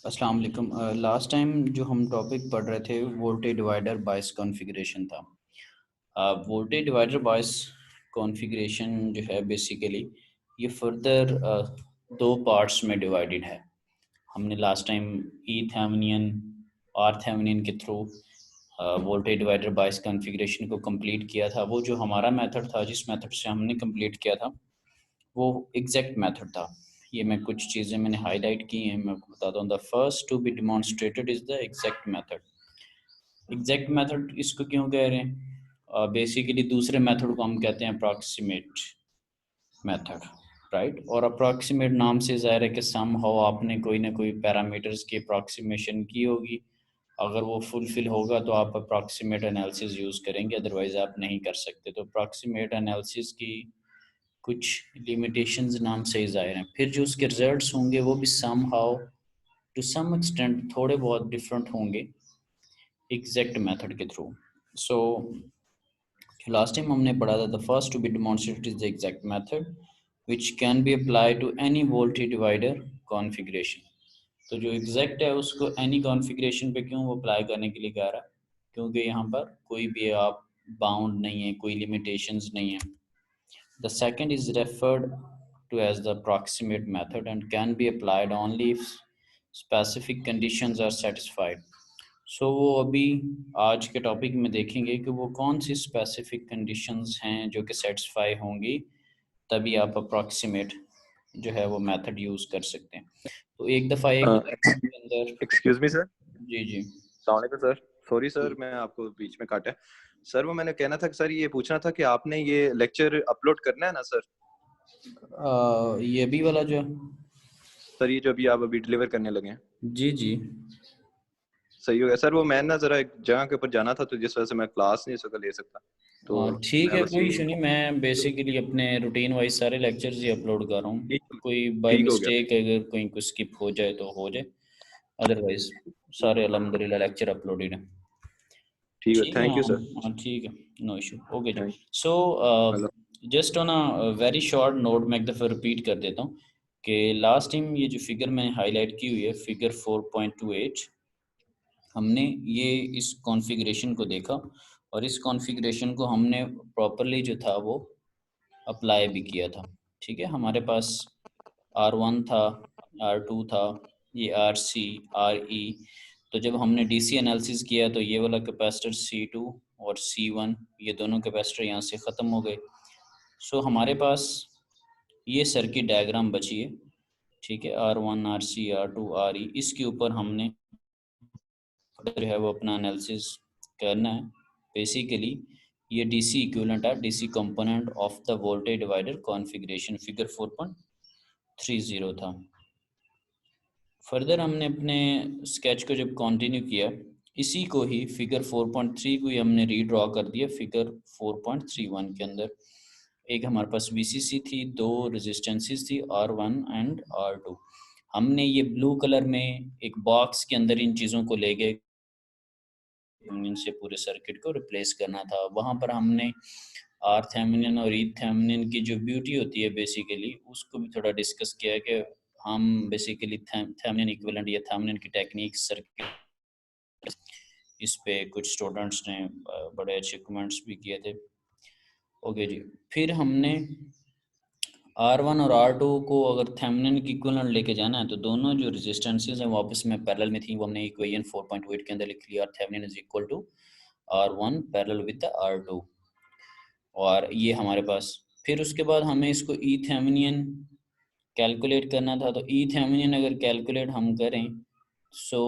अस्सलाम वालेकुम। Last time जो हम टॉपिक पढ़ रहे थे वोल्टेज डिवाइडर बायस कॉन्फ़िगरेशन था। वोल्टेज डिवाइडर बायस कॉन्फ़िगरेशन जो है बेसिकली ये फर्दर दो पार्ट्स में डिवाइडेड है। हमने last time E Thevenin R Thevenin के through voltage divider bias configuration को कंप्लीट किया था। वो जो हमारा मेथड था, जिस मेथड से हमने कंप्लीट किया था वो एग्जैक्ट मेथड था। ये मैं कुछ चीज़ें मैंने हाईलाइट की हैं, मैं आपको बताता हूँ। The first to be demonstrated is the exact method. Exact method इसको क्यों कह रहे हैं? बेसिकली दूसरे मेथड को हम कहते हैं अप्रॉक्सीमेट मेथड, राइट। और अप्रॉक्सीमेट नाम से ज़ाहिर है कि सम हाउ आपने कोई ना कोई पैरामीटर्स की अप्रॉक्सीमेशन की होगी। अगर वो फुलफिल होगा तो आप अप्रॉक्सीमेट एनालिसिस यूज़ करेंगे, अदरवाइज़ आप नहीं कर सकते। तो अप्रॉक्सीमेट एनालिसिस की कुछ लिमिटेशंस नाम से ही ज़ाहिर हैं। फिर जो उसके रिजल्ट्स होंगे वो भी somehow to some extent थोड़े बहुत डिफरेंट होंगे एग्जैक्ट मेथड के थ्रू। सो लास्ट टाइम हमने पढ़ा था the first to be demonstrated is the exact method which can be apply to any voltage divider configuration. तो जो एग्जैक्ट है उसको एनी कॉन्फ़िगरेशन पे क्यों अप्लाई करने के लिए कह रहा है? क्योंकि यहाँ पर कोई भी आप बाउंड नहीं है, कोई लिमिटेशंस नहीं है। The second is referred to as the approximate method and can be applied only if specific conditions are satisfied. So वो अभी आज के टॉपिक में देखेंगे कि वो कौन सी स्पेसिफिक कंडीशंस हैं जो कि सेटिस्फाई होंगी, तभी आप अप्रॉक्सीमेट जो है वो मेथड यूज़ कर सकते हैं। तो एक दफ़ा एक के अंदर। Excuse me sir. जी जी। सलामकुम सर। सॉरी सर, मैं आपको बीच में काटा। सर वो मैंने कहना था कि सर ये पूछना था कि आपने ये लेक्चर अपलोड करना है ना सर? ये भी वाला जो। सर ये जो अभी आप अभी डिलीवर करने लगे हैं। जी जी। सही हो गया सर। वो मैं ना जरा एक जगह के ऊपर जाना था तो जिस वजह से मैं क्लास नहीं सका ले सकता, तो ठीक मैं है, बस कोई ये इशू नहीं। मैं तो बेसिकली अपने रूटीन वाइज सारे लेक्चर्स ही अपलोड कर रहा हूँ। ठीक कोई बाय ठीक हो गया। मिस्टेक अगर कोई कुछ स्किप हो जाए तो हो जाए, अदरवाइज सारे अल्हम्दुलिल्लाह लेक्चर अपलोडेड हैं। ठीक है, ठीक है। Thank you sir. हाँ ठीक है, नो इशू। ओके जी। थैंक सो मतलब just on a very short note मैं एक दफ़ा रिपीट कर देता हूँ कि लास्ट टाइम ये जो फिगर मैंने हाईलाइट की हुई है, फिगर 4.28, हमने ये इस कॉन्फ़िगरेशन को देखा और इस कॉन्फ़िगरेशन को हमने प्रॉपर्ली जो था वो अप्लाई भी किया था। ठीक है, हमारे पास R1 था, R2 था, ये RC, RE। तो जब हमने DC एनालिसिस किया तो ये वाला कैपेसिटर C2 और C1, ये दोनों कैपेसिटर यहाँ से ख़त्म हो गए। सो हमारे पास ये सर्किट डायग्राम बची है। ठीक है, R1, RC, R2, RE, इसके ऊपर हमने जो है वो अपना एनालिसिस करना है। बेसिकली ये DC इक्विवेलेंट है, DC component of the voltage divider configuration, figure 4.30 था। फर्दर हमने अपने स्केच को जब कंटिन्यू किया, इसी को ही फिगर 4.3 को ही हमने रीड्रॉ कर दिया फिगर 4.31 के अंदर। एक हमारे पास VCC थी, दो रेजिस्टेंसेस थी, R1 एंड R2। हमने ये ब्लू कलर में एक बॉक्स के अंदर इन चीज़ों को ले गए, इनसे पूरे सर्किट को रिप्लेस करना था। वहाँ पर हमने आर थेवेनिन और ई थेवेनिन की जो ब्यूटी होती है बेसिकली उसको भी थोड़ा डिस्कस किया है कि हम बेसिकली थेवेनिन इक्विवेलेंट या थेवेनिन की टेक्निक सर्किट, इस पे कुछ स्टूडेंट्स ने बड़े अच्छे कमेंट्स भी किए थे। ओके जी। फिर हमने R1 और R2 को अगर थेवेनिन की इक्विवेलेंट लेके जाना है तो दोनों जो रेजिस्टेंसेस हैं वो आपस में पैरेलल में थी। वो हमने इक्वेशन 4.8 के अंदर लिख लिया, Thevenin is equal to R1 parallel with the R2। और ये हमारे पास, फिर उसके बाद हमें इसको ई थेवेनिन कैलकुलेट करना था। तो ई थेवेनिन अगर कैलकुलेट हम करें, सो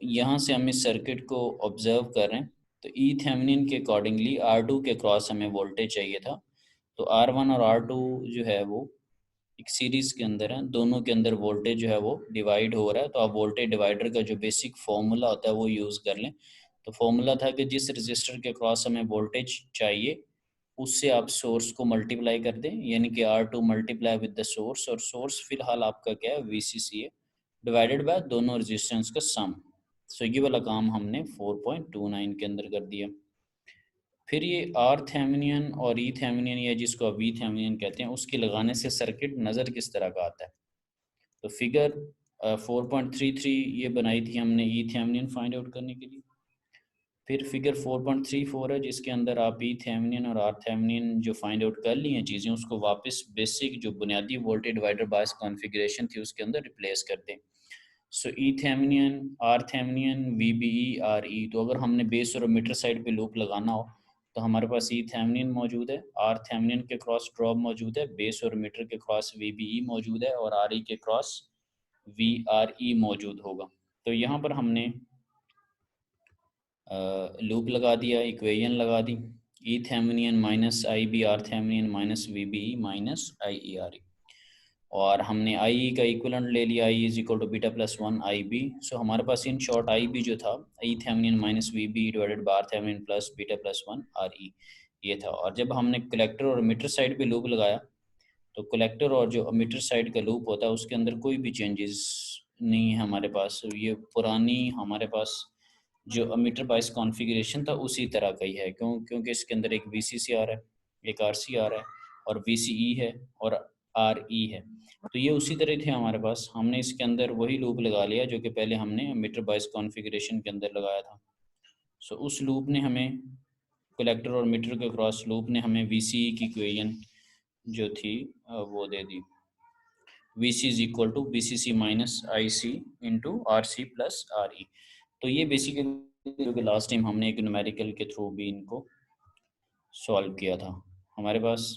यहाँ से हम इस सर्किट को ऑब्जर्व कर रहे हैं तो ई थेवेनिन के अकॉर्डिंगली R2 के क्रॉस हमें वोल्टेज चाहिए था। तो R1 और R2 जो है वो एक सीरीज के अंदर है, दोनों के अंदर वोल्टेज जो है वो डिवाइड हो रहा है। तो आप वोल्टेज डिवाइडर का जो बेसिक फॉर्मूला होता है वो यूज़ कर लें। तो फॉर्मूला था कि जिस रजिस्टर के क्रॉस हमें वोल्टेज चाहिए उससे आप सोर्स को मल्टीप्लाई कर दें, यानी कि R2 multiply with the source, और सोर्स फिलहाल आपका क्या है, VCC है, डिवाइडेड बाय दोनों रेजिस्टेंस का सम। सो ये वाला काम हमने 4.29 के अंदर कर दिया। फिर ये आर थेवेनिन और ई थेवेनिन या जिसको वी थेवेनिन कहते हैं उसके लगाने से सर्किट नज़र किस तरह का आता है। तो फिगर 4.33 ये बनाई थी हमने ई थेवेनिन फाइंड आउट करने के लिए। फिर फिगर 4.34 है जिसके अंदर आप ई थेवेनिन और आर थेवेनिन जो फाइंड आउट कर ली हैं चीज़ें, उसको वापस बेसिक जो बुनियादी वोल्टेज डिवाइडर बायस कॉन्फ़िगरेशन थी उसके अंदर रिप्लेस कर दें। So E Thevenin, R Thevenin, V B E, R E. तो अगर हमने बेस और मीटर साइड पे लूप लगाना हो तो हमारे पास ई थेवेनिन मौजूद है, आर थेवेनिन के क्रॉस ड्रॉप मौजूद है, बेस और मीटर के क्रॉस वी बी ई मौजूद है और आर ई के क्रॉस वी आर ई मौजूद होगा। तो यहाँ पर हमने लूप लगा दिया, इक्वेशन लगा दी, E Thevenin minus I B R Thevenin minus V B E minus I E R E. और हमने आई ई का इक्वलेंट ले लिया, I is equal to beta plus one I B. So हमारे पास इन शॉर्ट आई बी जो था E Thevenin minus V B divided by R Thevenin plus beta plus one R E, ये था। और जब हमने कलेक्टर और मीटर साइड पे लूप लगाया तो कलेक्टर और जो मीटर साइड का लूप होता है उसके अंदर कोई भी चेंजेस नहीं है हमारे पास। ये पुरानी हमारे पास जो अमीटर बाइस कॉन्फ़िगरेशन था उसी तरह का ही है, क्योंकि इसके अंदर एक वीसीसी आ रहा है, एक आरसी आ रहा है और वीसीई है और आरई है। तो ये उसी तरह थे हमारे पास। हमने इसके अंदर वही लूप लगा लिया जो कि पहले हमने अमीटर बाइस कॉन्फ़िगरेशन के अंदर लगाया था। सो उस लूप ने हमें, कलेक्टर और मीटर के क्रॉस लूप ने हमें वीसीई की इक्वेशन जो थी वो दे दी, V C is equal to B C C minus I C into R C plus R E. तो ये बेसिकली जो कि लास्ट टाइम हमने एक न्यूमेरिकल के थ्रू भी इनको सॉल्व किया था। हमारे पास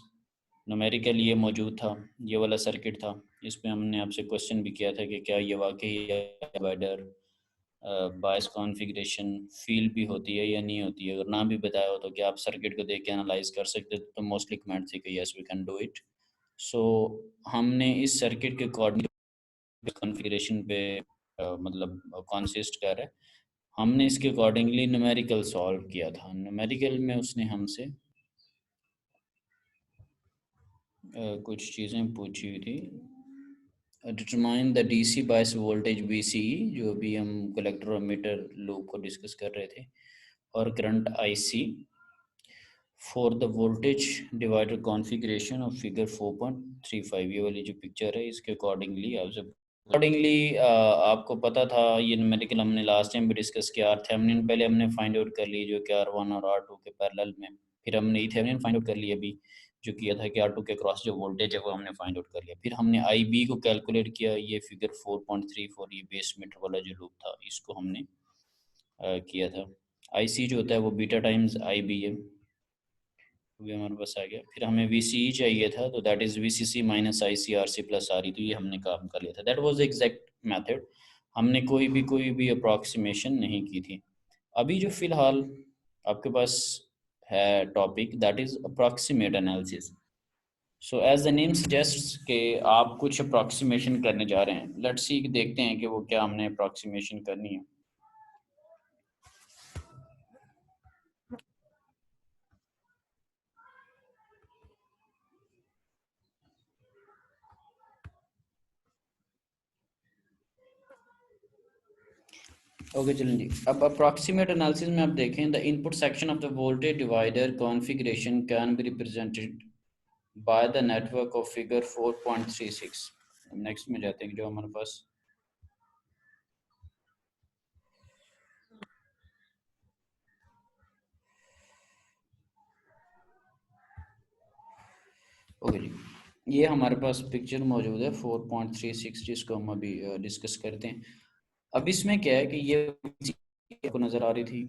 न्यूमेरिकल ये मौजूद था, ये वाला सर्किट था। इसमें हमने आपसे क्वेश्चन भी किया था कि क्या ये वाकई डिवाइडर बायस कॉन्फ़िगरेशन फील भी होती है या नहीं होती है। अगर ना भी बताया हो तो क्या आप सर्किट को देख के एनालाइज कर सकते थे, तो मोस्टली कमेंट थे कि yes we can do it. So हमने इस सर्किट के अकॉर्डिंग कॉन्फ़िगरेशन पे मतलब कॉन्सिस्ट कर है, हमने इसके अकॉर्डिंगली न्यूमेरिकल सॉल्व किया था। न्यूमेरिकल में उसने हमसे कुछ चीज़ें पूछी हुई थी। Determine the DC bias voltage VCE, जो भी हम कलेक्टर और मीटर लूप को डिस्कस कर रहे थे, और current IC for the voltage divider configuration of figure 4.35। ये वाली जो पिक्चर है इसके अकॉर्डिंगली आपको पता था ये न्यूमेरिकल हमने लास्ट टाइम भी डिस्कस किया। आर थेवेनिन पहले हमने फाइंड आउट कर ली जो कि आर वन और आर टू के पैरेलल में। फिर हमने ई थेवेनिन फाइंड आउट कर लिया अभी, जो किया था कि आर टू के क्रॉस जो वोल्टेज है वो हमने फाइंड आउट कर लिया। फिर हमने आई बी को कैलकुलेट किया, ये फिगर 4.34 ये बेस मीटर वाला जो लूप था इसको हमने किया था। आई सी जो होता है वो बीटा टाइम्स आई बी है, भी हमारे पास आ गया। फिर हमें वी सी ई चाहिए था, तो that is V C C minus I C R C plus R E. तो ये हमने काम कर लिया था, दैट वाज एग्जैक्ट मेथड। हमने कोई भी अप्रॉक्सीमेशन नहीं की थी। अभी जो फिलहाल आपके पास है topic, that is approximate analysis. So as the name suggests कि आप कुछ अप्रॉक्सीमेशन करने जा रहे हैं। लेट्स सी, देखते हैं कि वो क्या हमने अप्रॉक्सीमेशन करनी है। ओके चलें जी। अब अप्रॉक्सीमेट एनालिसिस में आप देखें, the input section of the voltage divider configuration can be represented by the network of figure 4.36। Next में जाते हैं जो हमारे पास ओके जी, ये हमारे पास पिक्चर मौजूद है 4.36 जिसको हम अभी डिस्कस करते हैं। अब इसमें क्या है कि ये आपको नज़र आ रही थी,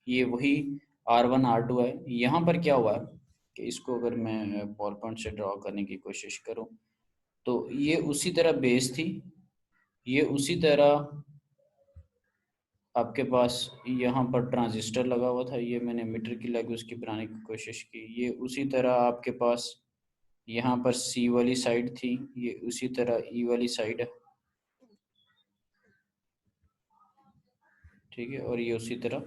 ये वही R1 R2 है। यहाँ पर क्या हुआ है कि इसको अगर मैं बॉल पॉइंट से ड्रॉ करने की कोशिश करूँ तो ये उसी तरह बेस थी, ये उसी तरह आपके पास यहाँ पर ट्रांजिस्टर लगा हुआ था, ये मैंने मीटर की लैंग्वेज उसकी बनाने की कोशिश की। ये उसी तरह आपके पास यहाँ पर सी वाली साइड थी, ये उसी तरह ई वाली साइड है, ठीक है, और ये उसी तरह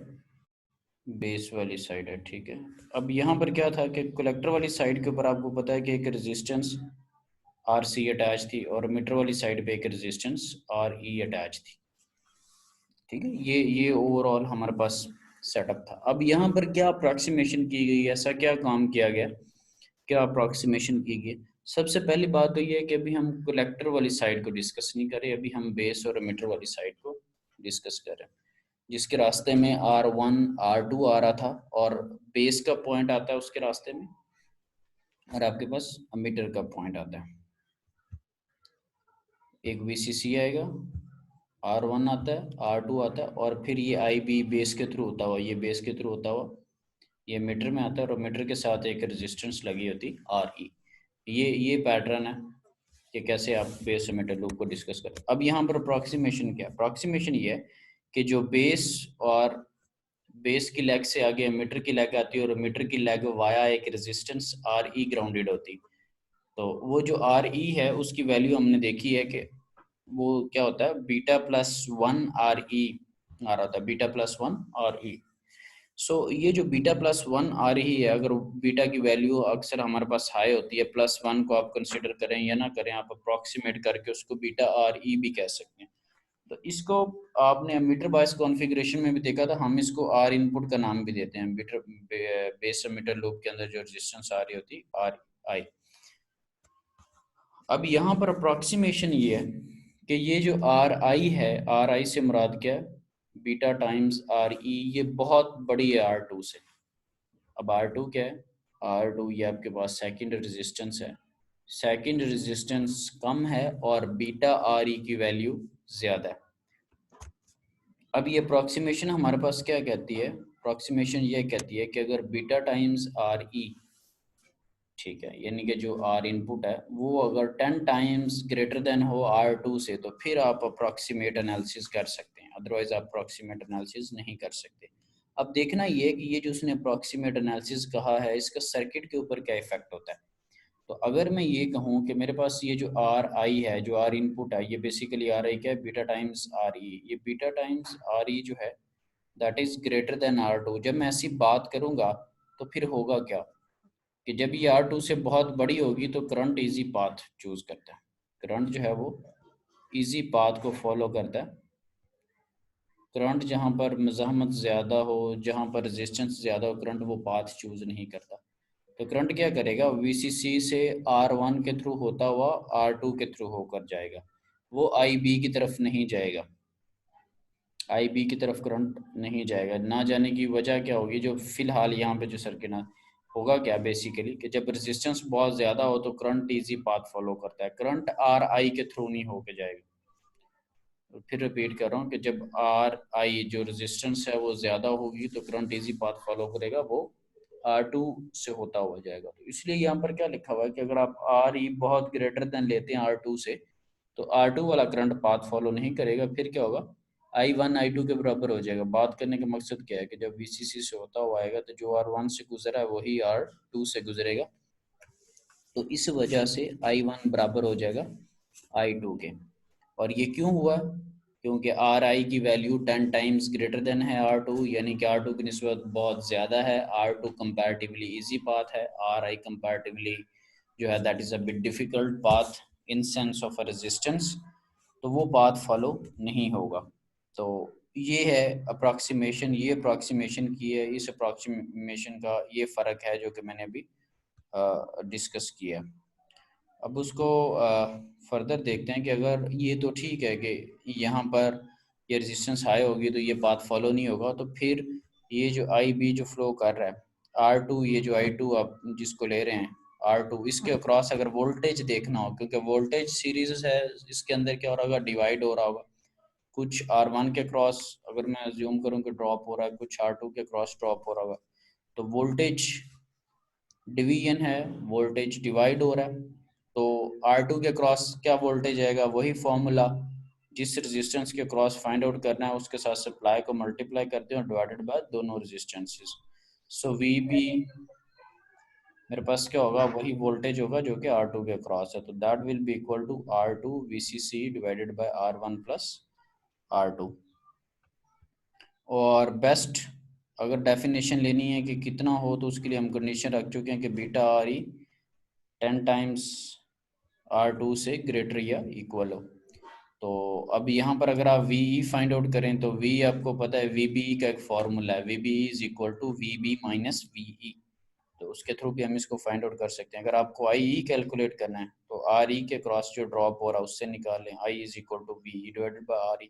बेस वाली साइड है, ठीक है। अब यहाँ पर क्या था कि कलेक्टर वाली साइड के ऊपर आपको पता है कि एक रेजिस्टेंस आर सी अटैच थी और मीटर वाली साइड पे एक रेजिस्टेंस आर ई अटैच थी, ठीक है। ये ओवरऑल हमारे पास सेटअप था। अब यहाँ पर क्या अप्रॉक्सीमेशन की गई, ऐसा क्या काम किया गया क्या अप्रॉक्सीमेशन की गई। सबसे पहली बात तो ये है कि अभी हम कलेक्टर वाली साइड को डिस्कस नहीं कर रहे, अभी हम बेस और एमिटर वाली साइड को डिस्कस कर रहे हैं, जिसके रास्ते में R1 R2 आ रहा था और बेस का पॉइंट आता है उसके रास्ते में, और आपके पास एमिटर का पॉइंट आता है। एक VCC आएगा, R1 आता है, R2 आता है, और फिर ये IB बेस के थ्रू होता हुआ, ये बेस के थ्रू होता हुआ ये मीटर में आता है, और मीटर के साथ एक रेजिस्टेंस लगी होती RE। ये पैटर्न है कि कैसे आप बेस मीटर लूप को डिस्कस करें। अब यहाँ पर अप्रॉक्सीमेशन क्या है? अप्रॉक्सीमेशन ये है कि जो बेस और बेस की लेग से आगे मीटर की लेग आती है और मीटर की लेग वाया एक रेजिस्टेंस RE ग्राउंडेड होती, तो वो जो RE है उसकी वैल्यू हमने देखी है कि वो क्या होता है, β+1 RE आ रहा था, β+1 RE। सो ये जो β+1 आ रही है, अगर बीटा की वैल्यू अक्सर हमारे पास हाई होती है, +1 को आप कंसिडर करें या ना करें, आप अप्रोक्सीमेट करके उसको βRE भी कह सकते हैं। तो इसको आपने मीटर बायस कॉन्फ़िगरेशन में भी देखा था, हम इसको R इनपुट का नाम भी देते हैं। मीटर बेस मीटर लूप के अंदर जो रेजिस्टेंस आ रही होती RI। अब यहाँ पर अप्रोक्सीमेशन ये है कि ये जो RI है, RI से मुराद क्या है, बीटा टाइम्स RE, ये बहुत बड़ी है R2 से। अब R2 क्या है, R2 ये आपके पास सेकंड रेजिस्टेंस है, सेकंड रेजिस्टेंस कम है और बीटा RE की वैल्यू ज़्यादा है। अब ये अप्रॉक्सीमेशन हमारे पास क्या कहती है, अप्रॉक्सीमेशन ये कहती है कि अगर बीटा टाइम्स RE, ठीक है, यानी कि जो R इनपुट है वो अगर 10 टाइम्स ग्रेटर देन हो R2 से, तो फिर आप अप्रॉक्सीमेट एनालिसिस कर सकते हैं, अदरवाइज आप अप्रॉक्सीमेट एनालिसिस नहीं कर सकते। अब देखना ये कि ये जो उसने अप्रॉक्सीमेट एनालिसिस कहा है, इसका सर्किट के ऊपर क्या इफेक्ट होता है। तो अगर मैं ये कहूँ कि मेरे पास ये जो RI है, जो R इनपुट है, ये बेसिकली RI क्या है, बीटा टाइम्स RE, ये बीटा टाइम्स RE जो है that is greater then R2। जब मैं ऐसी बात करूंगा तो फिर होगा क्या कि जब ये R2 से बहुत बड़ी होगी तो करंट इजी पाथ चूज करता है, करंट जो है वो इजी पाथ को फॉलो करता है। करंट जहाँ पर मज़ाहमत ज़्यादा हो, जहाँ पर रेजिस्टेंस ज़्यादा हो, करंट वो पाथ चूज नहीं करता। तो करंट क्या करेगा, VCC से R1 के थ्रू होता हुआ R2 के थ्रू होकर जाएगा, वो IB की तरफ नहीं जाएगा, IB की तरफ करंट नहीं जाएगा। ना जाने की वजह क्या होगी, जो फिलहाल यहाँ पे जो सर्किट है, होगा क्या बेसिकली कि जब रेजिस्टेंस बहुत ज़्यादा हो तो करंट इजी पाथ फॉलो करता है, करंट RI के थ्रू नहीं होके जाएगा। तो फिर रिपीट कर रहा हूँ कि जब RI जो रेजिस्टेंस है वो ज़्यादा होगी तो करंट इजी पाथ फॉलो करेगा, वो R2 से होता हुआ जाएगा। तो इसलिए यहाँ पर क्या लिखा हुआ है कि अगर आप RE बहुत ग्रेटर देन लेते हैं R2 से, तो R2 वाला करंट पाथ फॉलो नहीं करेगा, फिर क्या होगा, I1 I2 के बराबर हो जाएगा। बात करने का मकसद क्या है कि जब VCC से होता हुआ आएगा तो जो R1 से गुजरा है वही R2 से गुजरेगा, तो इस वजह से I1 बराबर हो जाएगा I2 के। और ये क्यों हुआ, क्योंकि RI की वैल्यू 10 टाइम्स ग्रेटर देन है R2, यानी कि R2 की निस्बत बहुत ज़्यादा है। R2 कंपैरेटिवली इजी पाथ है, RI कंपैरेटिवली जो है that is a bit difficult path in sense of a resistance, तो वो पाथ फॉलो नहीं होगा। तो ये है अप्रॉक्सीमेशन, ये अप्रॉक्सीमेशन की है, इस अप्रॉक्सीमेशन का ये फ़र्क है जो कि मैंने अभी डिस्कस किया। अब उसको फर्दर देखते हैं कि अगर ये तो ठीक है कि यहाँ पर ये रेजिस्टेंस हाई होगी तो ये पाथ फॉलो नहीं होगा, तो फिर ये जो IB जो फ्लो कर रहा है R2, ये जो I2 आप जिसको ले रहे हैं R2, इसके अक्रॉस अगर वोल्टेज देखना हो, क्योंकि वोल्टेज सीरीज है, इसके अंदर क्या हो रहा होगा, डिवाइड हो रहा होगा। कुछ R1 के क्रॉस अगर मैं अज्यूम करूँ कि ड्रॉप हो रहा है, कुछ R2 के क्रॉस ड्रॉप हो रहा होगा, तो वोल्टेज डिवीजन है, वोल्टेज डिवाइड हो रहा है। तो R2 के क्रॉस क्या वोल्टेज आएगा, वही फॉर्मूला, जिस रेजिस्टेंस के क्रॉस फाइंड आउट करना है उसके साथ सप्लाई को मल्टीप्लाई करते हैं और डिवाइडेड बाय दोनों रेजिस्टेंसेस। सो VB मेरे पास क्या होगा, वही वोल्टेज होगा जो कि R2 के क्रॉस है, तो that will be equal to R2 VCC divided by R1 plus R2। और बेस्ट अगर डेफिनेशन लेनी है कि कितना हो, तो उसके लिए हम कंडीशन रख चुके हैं कि बीटा RE 10 टाइम्स R2 से ग्रेटर या इक्वल हो। तो अब यहाँ पर अगर आप VE फाइंड आउट करें तो V आपको पता है VBE का एक फॉर्मूला है, VBE is equal to VB minus VE। तो उसके थ्रू भी हम इसको फाइंड आउट कर सकते हैं। अगर आपको आई ई कैलकुलेट करना है तो आर ई के क्रॉस जो ड्रॉप हो रहा है उससे निकाल लें, I is equal to B E divided by R E.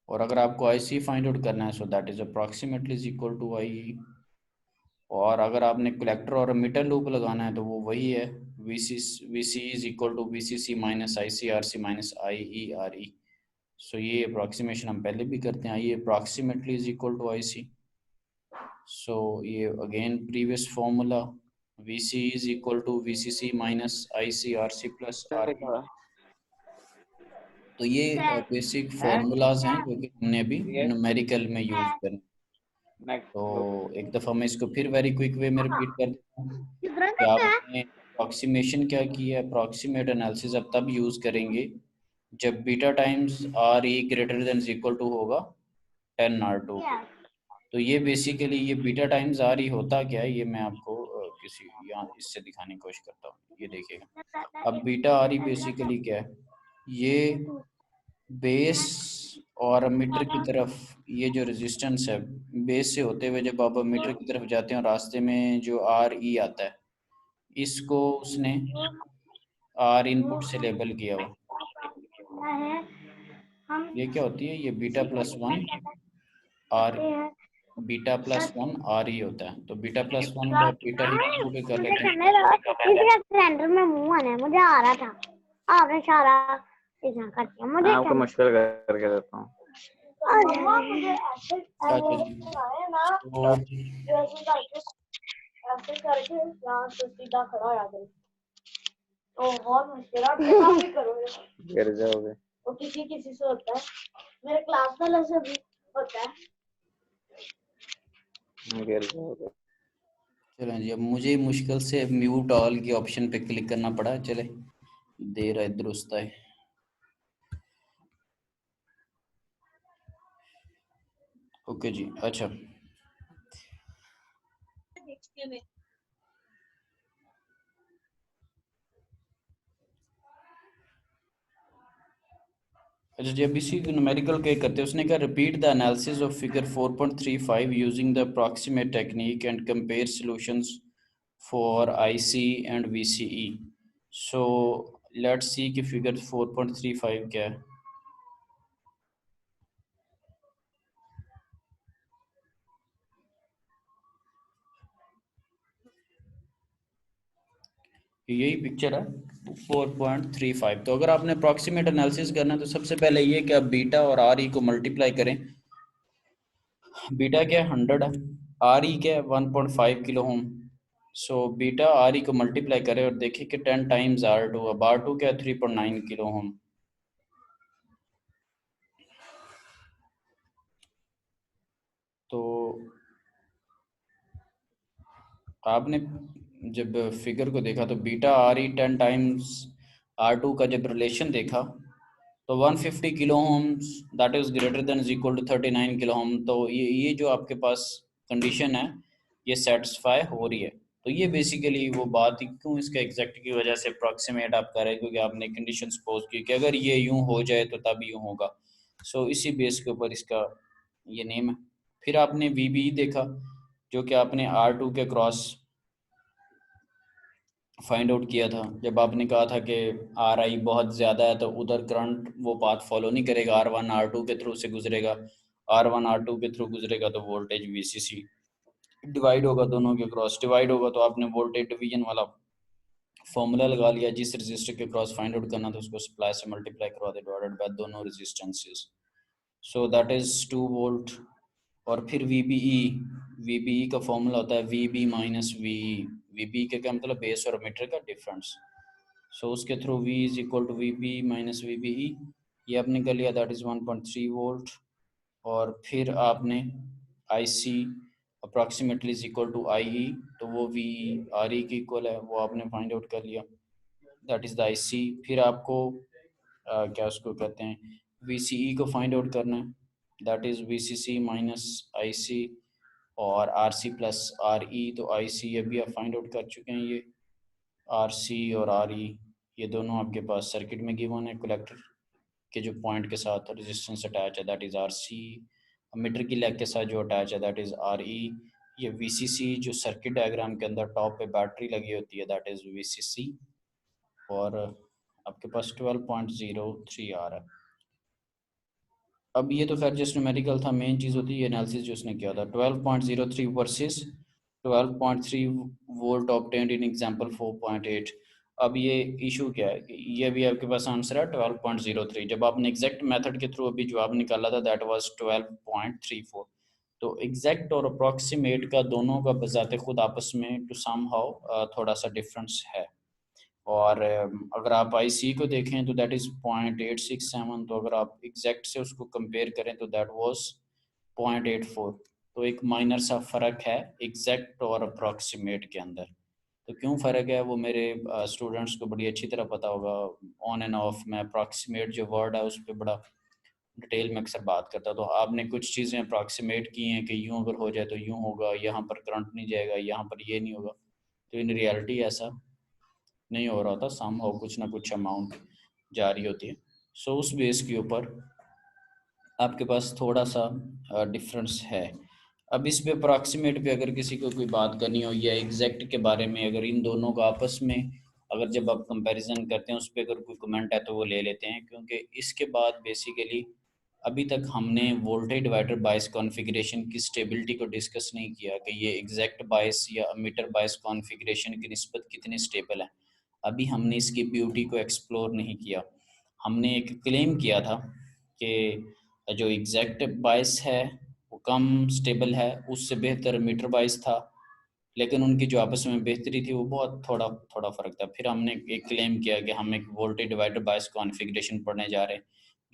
और अगर आपको आई सी फाइंड आउट करना है so that is approximately is equal to I E. और अगर आपने कलेक्टर और मीटर लूप लगाना है तो वो वही है, V C is equal to V C C minus I C R C minus I E R E. So ये अप्रॉक्सीमेशन हम पहले भी करते हैं, ये approximately is equal to I C. So ये again previous formula, V C is equal to V C C minus I C R C plus R E. तो ये बेसिक फॉर्मूलाज हैं जो कि हमने अभी न्यूमेरिकल में यूज करें। तो एक दफ़ा मैं इसको फिर वेरी क्विक वे में रिपीट कर देता हूँ कि आपने अप्रॉक्सीमेशन क्या की है। अप्रॉक्सीमेट एनालिसिस अब तब यूज़ करेंगे जब beta times R E greater than equal to होगा 10 आर टू के। तो ये बेसिकली ये बीटा टाइम्स आर ई होता क्या है, ये मैं आपको किसी यहाँ इससे दिखाने की कोशिश करता हूँ। ये देखिएगा, अब बीटा आर ई बेसिकली क्या है, ये बेस और मीटर की तरफ ये जो रेजिस्टेंस है, बेस से होते हुए जब आप मीटर की तरफ जाते हैं रास्ते में जो आर ई आता है, इसको उसने आर इनपुट से लेबल किया हुआ। ये क्या होती है, ये beta plus one R, beta plus one R E होता है। तो बीटा प्लस वन को आप बीटा ही कंप्यूट कर लेते हैं। इसके सिलेंडर में मुंह आना है, मुझे आ रहा था, आपने इशारा इतना कर दिया मुझे। आपको मुश्किल करके देता हूँ। अच्छा जी, तो ऐसे करके यहाँ से सीधा खड़ा हो जाते तो बहुत मुश्किल है। करो गिर जाओगे। वो किसी किसी से होता है, मेरे क्लास वाले से भी होता है। गिर जाओगे। चलें जी, अब मुझे मुश्किल से म्यूट ऑल की ऑप्शन पे क्लिक करना पड़ा। चले, देर है दुरुस्त है। ओके जी, अच्छा अच्छा जी, अब इसी न्यूमेरिकल क्या करते हैं, उसने कहा repeat the analysis of figure 4.35 using the approximate technique and compare solutions for IC and VCE. So let's see कि फिगर 4.35 क्या है। यही पिक्चर है 4.35। तो अगर आपने अप्रॉक्सीमेट एनालिसिस करना है तो सबसे पहले ये कि आप बीटा और आर ई को मल्टीप्लाई करें। बीटा क्या है, 100 है, आर ई क्या है, 1.5 kilo ohm. So beta R ई को मल्टीप्लाई करें और देखें कि 10 टाइम्स आर टू, अब आर टू क्या है, 3.9 किलो ओम। तो आपने जब फिगर को देखा तो beta R E 10 times R two का जब रिलेशन देखा तो 150 kilo ohms that is greater than is equal to 39 kilo ohm. तो ये जो आपके पास कंडीशन है ये सेटिस्फाई हो रही है। तो ये बेसिकली वो बात ही क्यों इसका एग्जैक्ट की वजह से अप्रॉक्सीमेट आप कर रहे हैं, क्योंकि आपने कंडीशन सपोज की कि अगर ये यूं हो जाए तो तब यूं होगा। सो इसी बेस के ऊपर इसका ये नेम है। फिर आपने वी बी देखा जो कि आपने आर टू के क्रॉस फाइंड आउट किया था। जब आपने कहा था कि आर आई बहुत ज़्यादा है तो उधर करंट वो पाथ फॉलो नहीं करेगा, आर वन आर टू के थ्रू से गुजरेगा, आर वन आर टू के थ्रू गुजरेगा तो वोल्टेज वी सी सी डिवाइड होगा, दोनों के क्रॉस डिवाइड होगा। तो आपने वोल्टेज डिवीजन वाला फॉर्मूला लगा लिया, जिस रजिस्टर के क्रॉस फाइंड आउट करना था उसको सप्लाई से मल्टीप्लाई करवा दे डिवाइडेड बाय दोनों resistances. So that is 2 volt. और फिर वी का फॉर्मूला होता है V B minus V. V B का क्या मतलब, बेस और मीटर का डिफरेंस। सो उसके through V is equal to V B minus V B E, ये आपने कर लिया, दैट इज़ 1.3 वोल्ट। और फिर आपने आई सी approximately is equal to I ई, तो वो वी आर ई के इक्वल है, वो आपने फाइंड आउट कर लिया, दैट इज़ द आई सी। फिर आपको क्या उसको कहते हैं, वी सी ई को फाइंड आउट करना है, that is V C C minus I C और R C plus R E. तो आई सी अभी आप फाइंड आउट कर चुके हैं, ये आर सी और आर ई ये दोनों आपके पास सर्किट में गिवन है। कलेक्टर के जो पॉइंट के साथ रेजिस्टेंस अटैच है that is R C, emitter की लेग के साथ जो अटैच है दैट इज़ आर ई। ये VCC जो सर्किट डायग्राम के अंदर टॉप पे बैटरी लगी होती है, दैट इज VCC, और आपके पास 12.03 आ रहा है। अब ये तो खैर जस्ट न्यूमेरिकल था, मेन चीज़ होती है एनालिसिस जो उसने किया था। 12.03 वर्सेस 12.3 वोल्ट ऑब्टेन्ड इन एग्जांपल 4.8। अब ये इशू क्या है कि ये भी आपके पास आंसर है 12.03। जब आपने एग्जैक्ट मेथड के थ्रू अभी जवाब निकाला था दैट वाज 12.34। तो एग्जैक्ट और अप्रॉक्सीमेट का दोनों का बजाते खुद आपस में टू सम हाउ थोड़ा सा डिफरेंस है। और अगर आप IC को देखें तो दैट इज़ 0.867, तो अगर आप एग्जैक्ट से उसको कंपेयर करें तो दैट वाज 0.84। तो एक माइनर सा फ़र्क है एग्जैक्ट और अप्रॉक्सीमेट के अंदर। तो क्यों फ़र्क है वो मेरे स्टूडेंट्स को बड़ी अच्छी तरह पता होगा। ऑन एंड ऑफ में अप्रॉक्सीमेट जो वर्ड है उस पर बड़ा डिटेल में अक्सर बात करता। तो आपने कुछ चीज़ें अप्रॉक्सीमेट की हैं कि यूँ अगर हो जाए तो यूँ होगा, यहाँ पर करंट नहीं जाएगा, यहाँ पर ये नहीं होगा। तो इन रियलिटी ऐसा नहीं हो रहा था, सम हाउ कुछ ना कुछ अमाउंट जा रही होती है। सो उस बेस के ऊपर आपके पास थोड़ा सा डिफरेंस है। अब इस पे अप्रॉक्सीमेट पे अगर किसी को कोई बात करनी हो या एग्जैक्ट के बारे में, अगर इन दोनों का आपस में अगर जब आप कंपैरिजन करते हैं उस पर अगर कोई कमेंट है तो वो ले लेते हैं, क्योंकि इसके बाद बेसिकली अभी तक हमने वोल्टेज डिवाइडर बायस कॉन्फ़िगरेशन की स्टेबिलिटी को डिस्कस नहीं किया कि ये एग्जैक्ट बायस या एमीटर बायस कॉन्फ़िगरेशन की निस्बत कितनी स्टेबल है। अभी हमने इसकी ब्यूटी को एक्सप्लोर नहीं किया। हमने एक क्लेम किया था कि जो एग्जैक्ट बायस है वो कम स्टेबल है, उससे बेहतर मीटर बायस था, लेकिन उनकी जो आपस में बेहतरी थी वो बहुत थोड़ा थोड़ा फ़र्क था। फिर हमने एक क्लेम किया कि हम एक वोल्टेज डिवाइडर बायस कॉन्फ़िगरेशन पढ़ने जा रहे हैं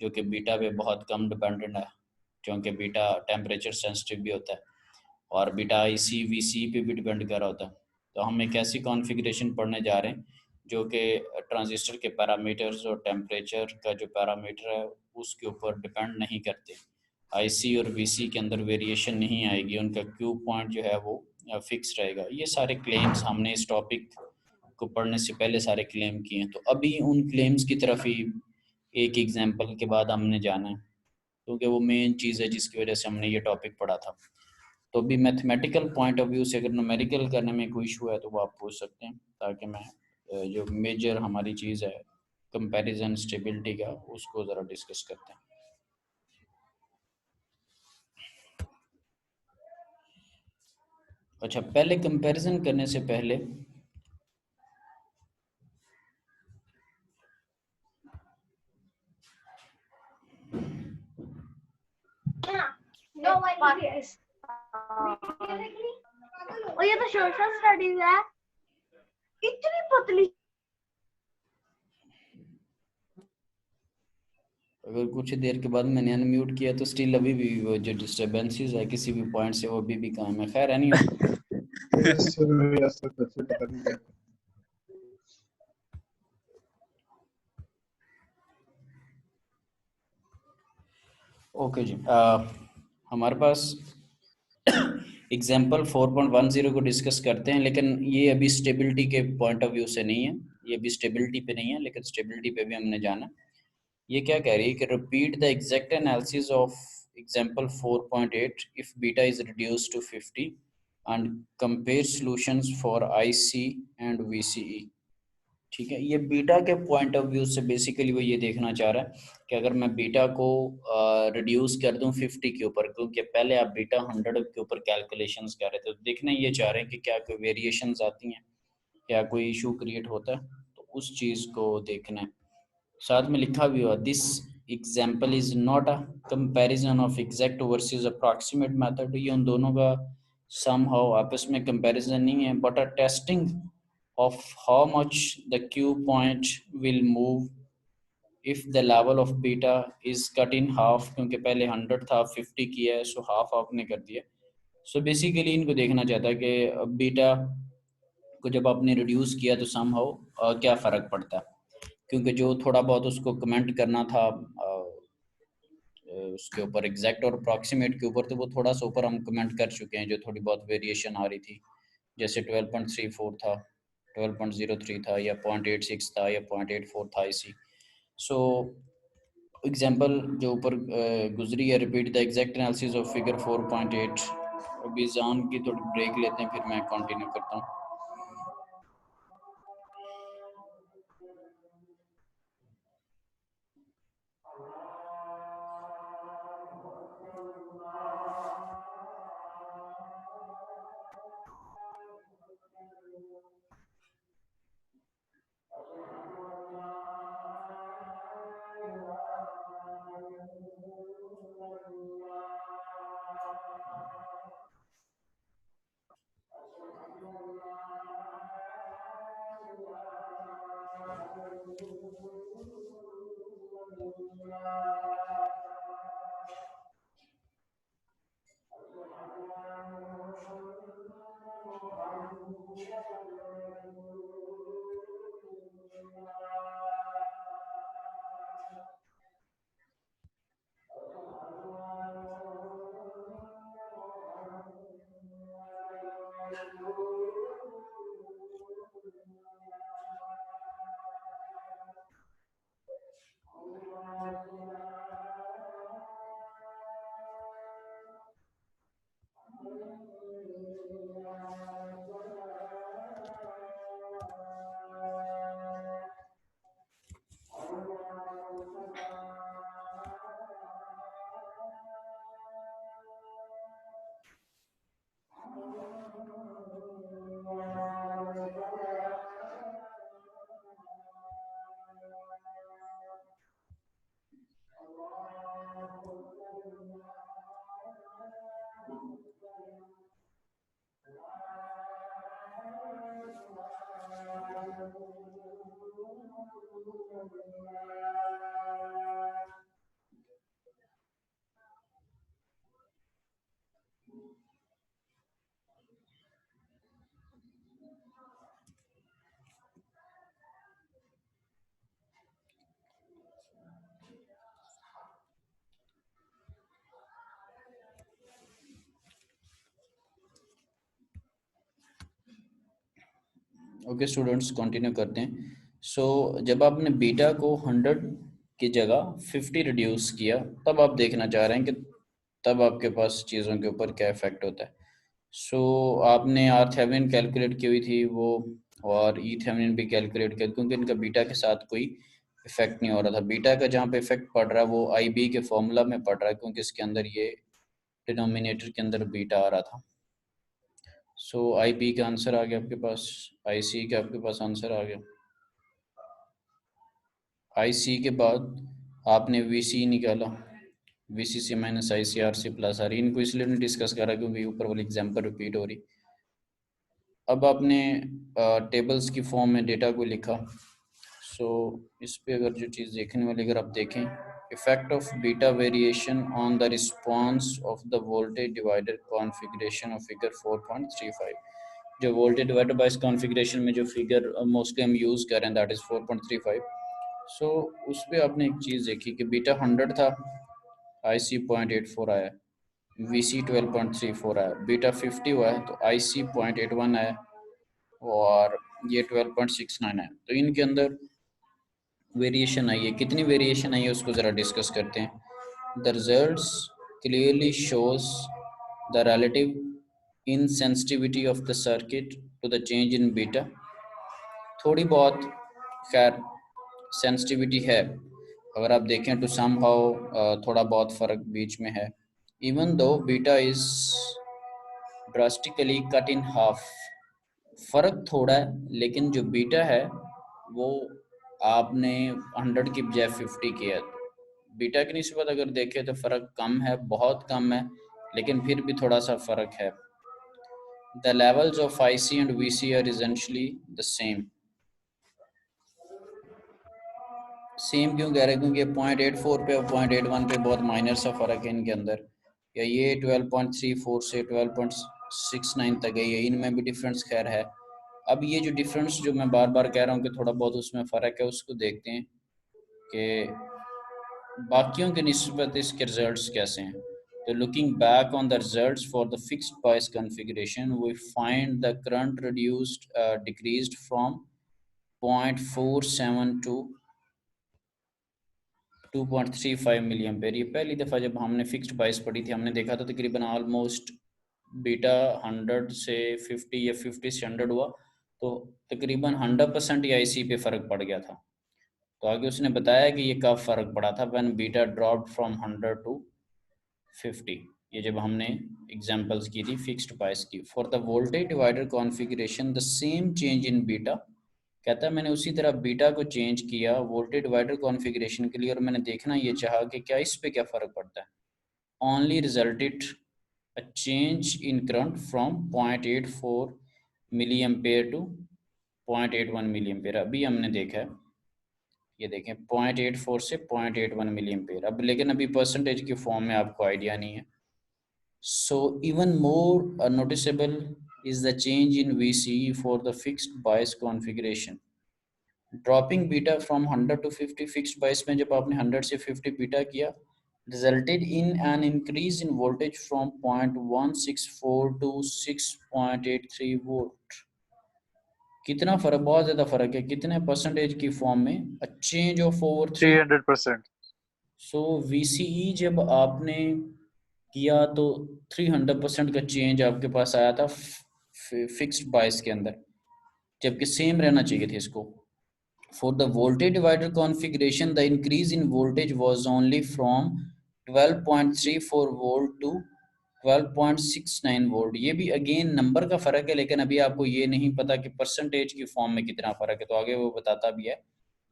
जो कि बीटा पे बहुत कम डिपेंडेंट है, क्योंकि बीटा टेम्परेचर सेंसिटिव भी होता है और बीटा IC VC पे भी डिपेंड कर रहा होता है। तो हम एक ऐसी कॉन्फ़िगरेशन पढ़ने जा रहे हैं जो कि ट्रांजिस्टर के पैरामीटर्स और टेम्परेचर का जो पैरामीटर है उसके ऊपर डिपेंड नहीं करते। IC और VC के अंदर वेरिएशन नहीं आएगी, उनका Q पॉइंट जो है वो फिक्स रहेगा। ये सारे क्लेम्स हमने इस टॉपिक को पढ़ने से पहले सारे क्लेम किए हैं। तो अभी उन क्लेम्स की तरफ ही एक एग्जांपल के बाद हमने जाना है, क्योंकि वो मेन चीज़ है जिसकी वजह से हमने ये टॉपिक पढ़ा था। तो अभी मैथमेटिकल पॉइंट ऑफ व्यू से अगर न्यूमेरिकल करने में कोई इशू है तो वो आप पूछ सकते हैं, ताकि मैं जो मेजर हमारी चीज़ है कंपैरिजन स्टेबिलिटी का उसको ज़रा डिस्कस करते हैं। अच्छा, पहले कंपैरिजन करने से पहले नो और ये तो सोशल स्टडीज है, इतनी पतली। अगर कुछ देर के बाद मैंने अनम्यूट किया तो स्टिल अभी भी वो जो डिस्टर्बेंसेस है किसी भी पॉइंट से वो अभी भी काम है। खैर एनी ओके जी, हमारे पास एग्जाम्पल 4.10 को डिस्कस करते हैं, लेकिन ये अभी स्टेबिलिटी के पॉइंट ऑफ व्यू से नहीं है, ये अभी स्टेबिलिटी पे नहीं है, लेकिन स्टेबिलिटी पे भी हमने जाना। ये क्या कह रही है कि repeat the exact analysis of example 4.8 if beta is reduce to 50 and compare solutions for IC and VCE। ठीक है, ये बीटा के पॉइंट ऑफ व्यू से बेसिकली वो ये देखना चाह रहा है कि अगर मैं बीटा को रिड्यूस कर दूं 50 के ऊपर, क्योंकि पहले आप बीटा 100 के ऊपर कैलकुलेशंस कर रहे थे, तो देखना ये चाह रहे हैं कि क्या कोई वेरिएशंस आती हैं, क्या कोई इशू क्रिएट होता है, तो उस चीज़ को देखना है। साथ में लिखा भी हुआ this example is not a comparison of exact versus approximate method. ये उन दोनों का समहाउ आपस में कंपैरिजन नहीं है, but a testing of how much the Q point will move if the level of beta is cut in half, क्योंकि पहले 100 था 50 किया है, सो हाफ आपने कर दिया। सो बेसिकली इनको देखना चाहता है कि बीटा को जब आपने रिड्यूस किया तो समहाउ क्या फ़र्क पड़ता है, क्योंकि जो थोड़ा बहुत उसको कमेंट करना था उसके ऊपर एग्जैक्ट और अप्रॉक्सीमेट के ऊपर, तो वो थोड़ा सा ऊपर हम कमेंट कर चुके हैं, जो थोड़ी बहुत वेरिएशन आ रही थी, जैसे 12.34 था, 12.03 था, या 0.86 था, या 0.84 था IC। सो एग्जांपल जो ऊपर गुजरी है, repeat the exact analysis of figure 4.8 अभी जान की थोड़ी ब्रेक लेते हैं, फिर मैं कंटिन्यू करता हूँ। ओके स्टूडेंट्स, कंटिन्यू करते हैं। सो जब आपने बीटा को 100 की जगह 50 रिड्यूस किया, तब आप देखना चाह रहे हैं कि तब आपके पास चीज़ों के ऊपर क्या इफेक्ट होता है। सो आपने आर थेवेनिन कैलकुलेट की हुई थी वो, और ई थेवेनिन भी कैलकुलेट किया, क्योंकि इनका बीटा के साथ कोई इफेक्ट नहीं हो रहा था। बीटा का जहाँ पे इफेक्ट पड़ रहा है वो आई बी के फॉर्मूला में पड़ रहा है, क्योंकि इसके अंदर ये डिनोमिनेटर के अंदर बीटा आ रहा था। सो आई बी का आंसर आ गया आपके पास, आई सी का आपके पास आंसर आ गया। आई सी के बाद आपने वी सी निकाला, V C C minus I C R C plus R. इनको इसलिए नहीं डिस्कस करा क्योंकि ऊपर वाली एग्जाम्पल रिपीट हो रही। अब आपने टेबल्स की फॉर्म में डेटा को लिखा। सो इस पे अगर जो चीज़ देखने वाली, अगर आप देखें, effect of beta variation on the response of the voltage divider configuration of figure 4.35। जो वोल्टेज डिवाइडर बाइस कॉन्फ़िगरेशन में जो फिगर मोस्टली हम यूज़ कर रहे हैं, दैट इज़ 4.35। सो उस पर आपने एक चीज़ देखी कि बीटा 100 था, आई सी 0.84 आया, वी सी 12.34 आया, बीटा 50 हुआ है तो आई सी 0.81 आया, और ये 12.69 है। तो इनके अंदर वेरिएशन आई है। कितनी वेरिएशन आई है उसको ज़रा डिस्कस करते हैं। The results clearly shows the relative insensitivity of the circuit to the change in beta। थोड़ी बहुत खैर सेंसिटिविटी है, अगर आप देखें तो समहाउ थोड़ा बहुत फ़र्क बीच में है। Even though beta is drastically cut in half, फ़र्क थोड़ा है, लेकिन जो बीटा है वो आपने 100 की बजाय 50 किया है। बीटा की निस्बत अगर देखें तो फ़र्क कम है, बहुत कम है, लेकिन फिर भी थोड़ा सा फ़र्क है। The levels of I C and V C are essentially the same. Same क्यों कह रहे हैं? क्योंकि 0.84 पे और 0.81 पे बहुत माइनर सा फ़र्क है इनके अंदर, या ये 12.34 से 12.69 तक है, ये इनमें भी डिफरेंस खैर है। अब ये जो डिफरेंस जो मैं बार बार कह रहा हूँ कि थोड़ा बहुत उसमें फ़र्क है, उसको देखते हैं कि बाकियों के निस्बत इसके रिजल्ट्स कैसे हैं। तो looking back on the results for the fixed bias configuration, we find the current reduced decreased from 0.47 to 2.35 milli ampere. ये पहली दफ़ा जब हमने फिक्स्ड बायस पढ़ी थी, हमने देखा था तकरीबन ऑलमोस्ट बीटा 100 से 50 या 50 से 100 हुआ, तो तकरीबन 100% ही आईसी पे फ़र्क पड़ गया था। तो आगे उसने बताया कि ये कब फ़र्क पड़ा था, when beta dropped from 100 to 50। ये जब हमने एग्जांपल्स की थी फिक्स्ड बायस की। For the voltage divider configuration the same change in beta, कहता है मैंने उसी तरह बीटा को चेंज किया वोल्टेज डिवाइडर कॉन्फ़िगरेशन के लिए, और मैंने देखना ये चाहा कि क्या इस पे क्या फ़र्क पड़ता है। Only resulted a change in current from 0.84 milliampere to 0.81 milliampere। अभी हमने देखा है, ये देखें 0.84 से 0.81 मिलियम्पेयर। अब लेकिन अभी परसेंटेज की फॉर्म में आपको आइडिया नहीं है। So even more noticeable is the change in VCE for the fixed bias configuration. Dropping beta from 100 to 50 fixed bias में जब आपने 100 से 50 बीटा किया, resulted in an increase in voltage from 0.164 to 6.83 volt। कितना फर्क, बहुत ज्यादा फर्क है, कितने परसेंटेज की फॉर्म में, a change of over 300%। So VCE जब आपने किया तो 300% का चेंज आपके पास आया था फिक्स्ड बायस के अंदर, जबकि सेम रहना चाहिए थे इसको। For the voltage divider configuration, the increase in voltage was only from 12.34 volt to 12.69 volt. ये भी अगेन नंबर का फर्क है, लेकिन अभी आपको ये नहीं पता कि परसेंटेज की फॉर्म में कितना फर्क है, तो आगे वो बताता भी है।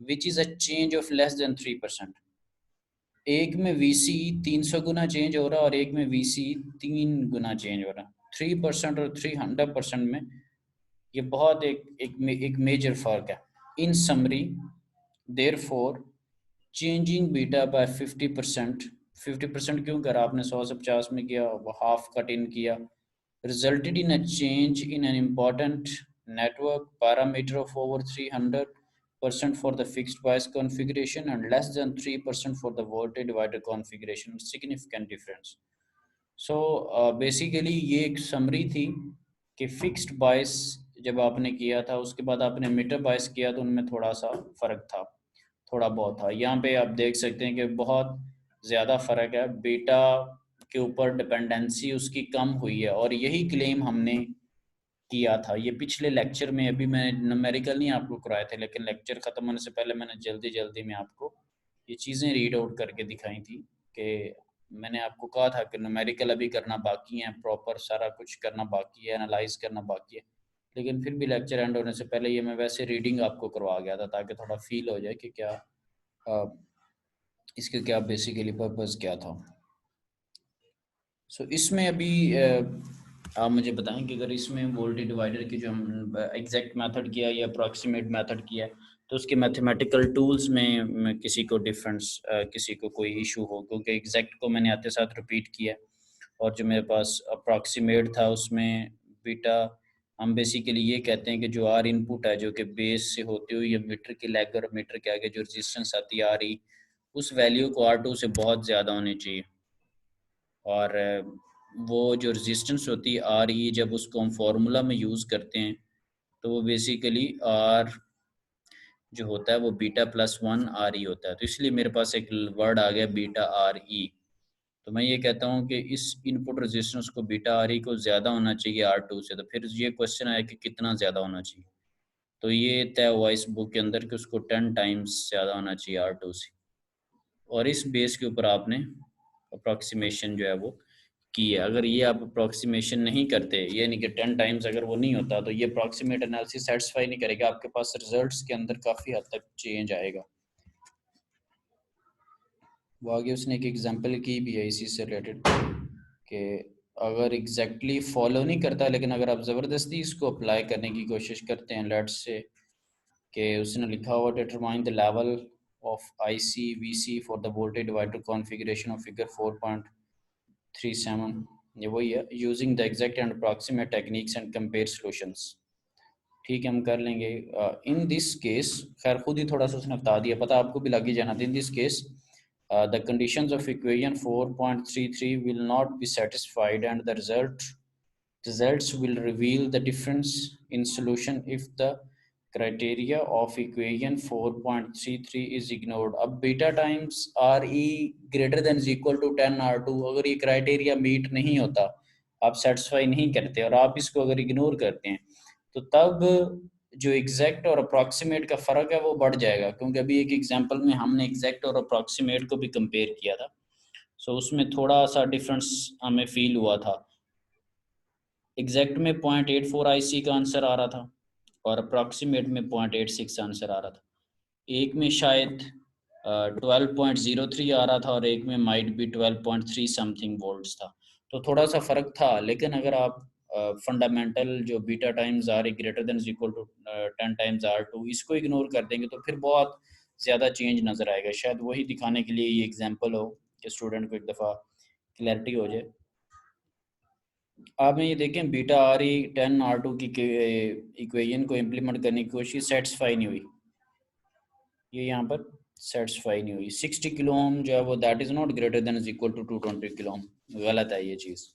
Which is a change of less than 3%। एक में VCE 300 गुना चेंज हो रहा है और एक में VCE 3 गुना चेंज हो रहा है। 3% और 300% में ये बहुत एक मेजर फर्क है। इन summary, therefore changing beta by 50%, 50% क्यों करा आपने, 100 से 50 में किया, हाफ कट इन किया, resulted in a change in an important network parameter of over 300% for the fixed bias configuration and less than 3% for the voltage divider configuration, significant difference। So basically ये एक summary थी कि fixed बायस जब आपने किया था, उसके बाद आपने मीटर बायस किया तो उनमें थोड़ा सा फ़र्क था, थोड़ा बहुत था। यहाँ पे आप देख सकते हैं कि बहुत ज़्यादा फ़र्क है, बीटा के ऊपर डिपेंडेंसी उसकी कम हुई है, और यही क्लेम हमने किया था। ये पिछले लेक्चर में, अभी मैं न्यूमेरिकल नहीं आपको कराए थे, लेकिन लेक्चर ख़त्म होने से पहले मैंने जल्दी जल्दी में आपको ये चीज़ें रीड आउट करके दिखाई थी कि मैंने आपको कहा था कि न्यूमेरिकल अभी करना बाकी है, प्रॉपर सारा कुछ करना बाकी है, एनालाइज करना बाकी है, लेकिन फिर भी लेक्चर एंड होने से पहले ये मैं वैसे रीडिंग आपको करवा गया था ताकि थोड़ा फील हो जाए कि क्या इसके क्या बेसिकली पर्पस क्या था। सो इसमें अभी आप मुझे बताएं कि अगर इसमें वोल्टेज डिवाइडर की जो हम एग्जैक्ट मेथड किया या अप्रॉक्सीमेट मेथड किया, तो उसके मैथमेटिकल टूल्स में किसी को डिफरेंस, किसी को कोई इशू हो, क्योंकि एग्जैक्ट को मैंने आते साथ रिपीट किया, और जो मेरे पास अप्रॉक्सीमेट था उसमें बीटा, हम बेसिकली ये कहते हैं कि जो आर इनपुट है जो कि बेस से होती हुई या मीटर के लेग और मीटर के आगे जो रेजिस्टेंस आती है आर ई, उस वैल्यू को R2 से बहुत ज़्यादा होनी चाहिए। और वो जो रेजिस्टेंस होती है आर ई, जब उसको हम फार्मूला में यूज़ करते हैं तो वो बेसिकली आर जो होता है वो बीटा प्लस 1 आर ई होता है। तो इसलिए मेरे पास एक वर्ड आ गया बीटा आर ई। तो मैं ये कहता हूँ कि इस इनपुट रेजिस्टेंस को बीटा आर ई को ज़्यादा होना चाहिए R2 से। तो फिर ये क्वेश्चन आया कि कितना ज़्यादा होना चाहिए, तो ये तय हुआ इस बुक के अंदर कि उसको 10 टाइम्स ज़्यादा होना चाहिए R2 से, और इस बेस के ऊपर आपने अप्रॉक्सीमेशन जो है वो की है। अगर ये आप अप्रॉक्सीमेशन नहीं करते, ये नहीं कि 10 टाइम्स अगर वो नहीं होता, तो ये अप्रॉक्सीमेट एनालिसिस सेटिस्फाई नहीं करेगा, आपके पास रिजल्ट्स के अंदर काफ़ी हद तक चेंज आएगा। वो आगे उसने एक एग्जांपल की भी है इसी से रिलेटेड कि अगर एग्जैक्टली फॉलो नहीं करता, लेकिन अगर आप ज़बरदस्ती इसको अप्लाई करने की कोशिश करते हैं, लेट्स से कि उसने लिखा हुआ determine the level of IC VC for the voltage divider configuration of figure 4.37, ये वही है, using the exact and approximate techniques and compare solutions. ठीक है, हम कर लेंगे। इन दिस केस, खैर खुद ही थोड़ा सा उसने बता दिया, पता आपको भी लग ही जाना था। In this case the conditions of equation 4.33 will not be satisfied and the results will reveal the difference in solution if the criteria of equation 4.33 is ignored। अब beta times RE greater than is equal to 10 R2, अगर ये criteria meet नहीं होता आप satisfy नहीं करते और आप इसको अगर इग्नोर करते हैं तो तब जो एग्जैक्ट और अप्रॉक्सीमेट का फ़र्क है वो बढ़ जाएगा, क्योंकि अभी एक एग्जांपल में हमने एग्जैक्ट और अप्रॉक्सीमेट को भी कंपेयर किया था। सो उसमें थोड़ा सा डिफरेंस हमें फील हुआ था। एग्जैक्ट में 0.84 IC का आंसर आ रहा था और अप्रॉक्सीमेट में 0.86 आंसर आ रहा था। एक में शायद 12.03 आ रहा था और एक में माइट बी 12.3 समथिंग वोल्ट्स था। तो थोड़ा सा फ़र्क था, लेकिन अगर आप फंडामेंटल जो beta times R greater than equal to 10 times R2 इसको इग्नोर कर देंगे तो फिर बहुत ज़्यादा चेंज नज़र आएगा। शायद वही दिखाने के लिए ये एग्जांपल हो कि स्टूडेंट को एक दफ़ा क्लैरिटी हो जाए। आप ये देखें, बीटा RE10 R2 की इक्वेशन को इम्प्लीमेंट करने की कोशिश, सेटिस्फाई नहीं हुई। ये यहाँ पर सेटिस्फाई नहीं हुई। 60 किलो ओम जो है वो that is not greater than is equal to 220 kilo ohm. गलत है ये चीज़।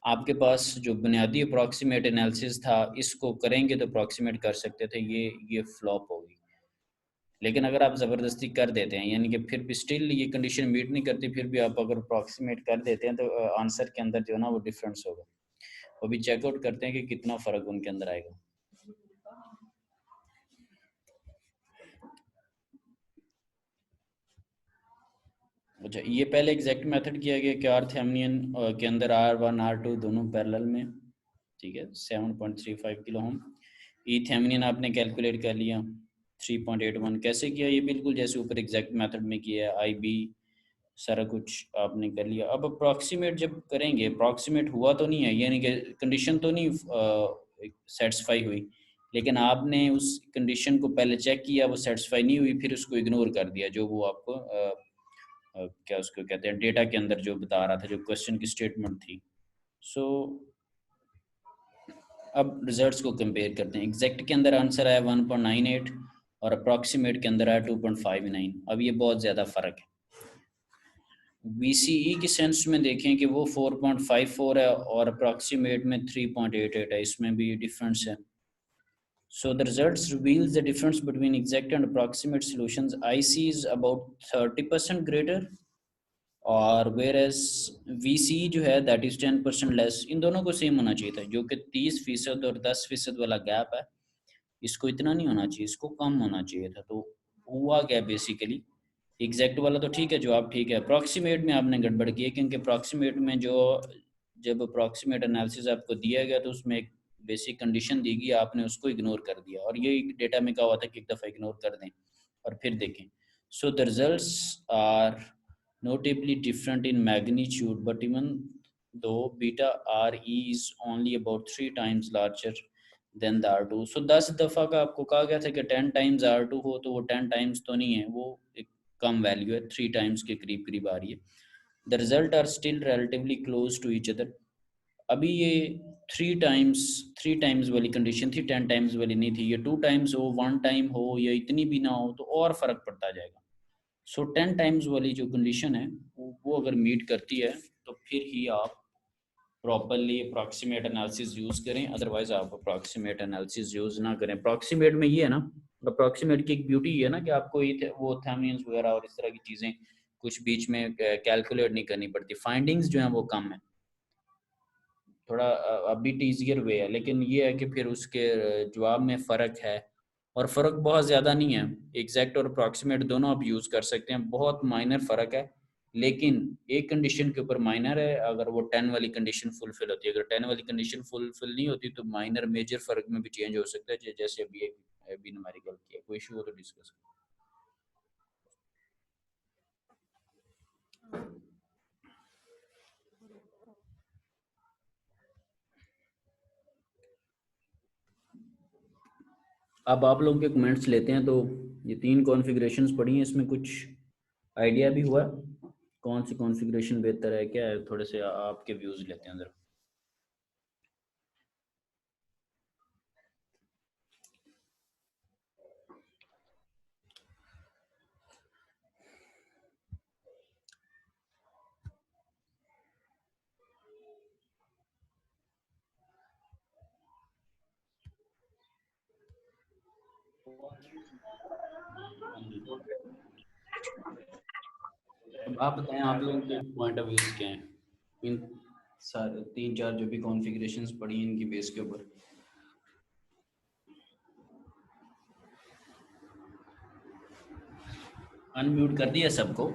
आपके पास जो बुनियादी अप्रॉक्सीमेट एनालिसिस था इसको करेंगे तो अप्रॉक्सीमेट कर सकते थे, ये फ्लॉप होगी। लेकिन अगर आप ज़बरदस्ती कर देते हैं, यानी कि फिर भी स्टिल ये कंडीशन मीट नहीं करती, फिर भी आप अगर अप्रॉक्सीमेट कर देते हैं तो आंसर के अंदर जो है ना वो डिफरेंस होगा। अभी चेकआउट करते हैं कि कितना फ़र्क उनके अंदर आएगा। अच्छा, ये पहले एग्जैक्ट मेथड किया गया कि आर्थेमियन के अंदर R1 R2 दोनों पैरेलल में, ठीक है, 7.35 किलो ओम। ई थेमिनियन आपने कैलकुलेट कर लिया 3.81। कैसे किया? ये बिल्कुल जैसे ऊपर एग्जैक्ट मेथड में किया है। IB सारा कुछ आपने कर लिया। अब अप्रॉक्सीमेट जब करेंगे, अप्रॉक्सीमेट हुआ तो नहीं है, यानी कि कंडीशन तो नहीं सेटिस्फाई हुई, लेकिन आपने उस कंडीशन को पहले चेक किया, वो सेटिस्फाई नहीं हुई, फिर उसको इग्नोर कर दिया जो वो आपको क्या उसको कहते हैं, डेटा के अंदर जो बता रहा था, जो क्वेश्चन की स्टेटमेंट थी। सो अब रिजल्ट्स को कंपेयर करते हैं। एग्जैक्ट के अंदर आंसर आया 1.98 और अप्रॉक्सीमेट के अंदर आया 2.59। अब ये बहुत ज़्यादा फ़र्क है। BCE के सेंस में देखें कि वो 4.54 है और अप्रॉक्सीमेट में 3.88 है, इसमें भी डिफरेंस है। So the results reveals the difference between exact and approximate solutions. IC is about 30% greater और whereas VCE जो है that is 10% less। इन दोनों को सेम होना चाहिए था, जो कि 30% और 10% वाला गैप है, इसको इतना नहीं होना चाहिए, इसको कम होना चाहिए था। तो हुआ क्या बेसिकली, एग्जैक्ट वाला तो ठीक है, जवाब ठीक है। अप्रॉक्सीमेट में आपने गड़बड़ की है, क्योंकि अप्रॉक्सीमेट में जो जब अप्रॉक्सीमेट एनालिसिस आपको दिया गया तो उसमें एक बेसिक कंडीशन दी गई, आपने उसको इग्नोर कर दिया, और ये डेटा में कहा हुआ था कि एक दफ़ा इग्नोर कर दें और फिर देखें। So the results are notably different in magnitude, but even though beta RE is only about 3 times larger than the R2। so 10 दफ़ा का आपको कहा गया था कि 10 टाइम्स R2 हो, तो वो 10 टाइम्स तो नहीं है, वो एक कम वैल्यू है, 3 टाइम्स के करीब करीब आ रही है। The result are still relatively close to each other। अभी ये 3 टाइम्स वाली कंडीशन थी, 10 टाइम्स वाली नहीं थी। ये 2 टाइम्स हो, 1 टाइम हो या इतनी भी ना हो तो और फ़र्क पड़ता जाएगा। सो 10 टाइम्स वाली जो कंडीशन है वो अगर मीट करती है तो फिर ही आप प्रॉपरली अप्रॉक्सीमेट एनालिसिस यूज़ करें, अदरवाइज आप अप्रॉक्सीमेट एनालिसिस यूज़ ना करें। अप्रॉक्सीमेट में ये है ना, अप्रॉक्सीमेट की एक ब्यूटी ये है ना कि आपको ये वो थेमिनियंस वगैरह और इस तरह की चीज़ें कुछ बीच में कैलकुलेट नहीं करनी पड़ती। फाइंडिंग्स जो हैं वो कम है, थोड़ा बिट ईजियर वे है, लेकिन ये है कि फिर उसके जवाब में फ़र्क है, और फ़र्क बहुत ज़्यादा नहीं है। एग्जैक्ट और अप्रॉक्सीमेट दोनों आप यूज़ कर सकते हैं, बहुत माइनर फ़र्क है, लेकिन एक कंडीशन के ऊपर माइनर है। अगर वो 10 वाली कंडीशन फुलफिल होती है, अगर 10 वाली कंडीशन फुलफिल नहीं होती तो माइनर मेजर फ़र्क में भी चेंज हो सकता है, जैसे अभी न्यूमेरिकल किया। कोई इशू हो तो डिस्कस। अब आप लोगों के कमेंट्स लेते हैं। तो ये 3 कॉन्फ़िगरेशंस पढ़ी हैं, इसमें कुछ आइडिया भी हुआ कौन सी कॉन्फ़िगरेशन बेहतर है, क्या है, थोड़े से आपके व्यूज़ लेते हैं ज़रा। अब आप बताएं, आप लोगों के पॉइंट ऑफ व्यूज़ क्या हैं इन सारे 3-4 जो भी कॉन्फ़िगरेशंस पड़ी हैं इनकी बेस के ऊपर। अनम्यूट कर दिया सबको।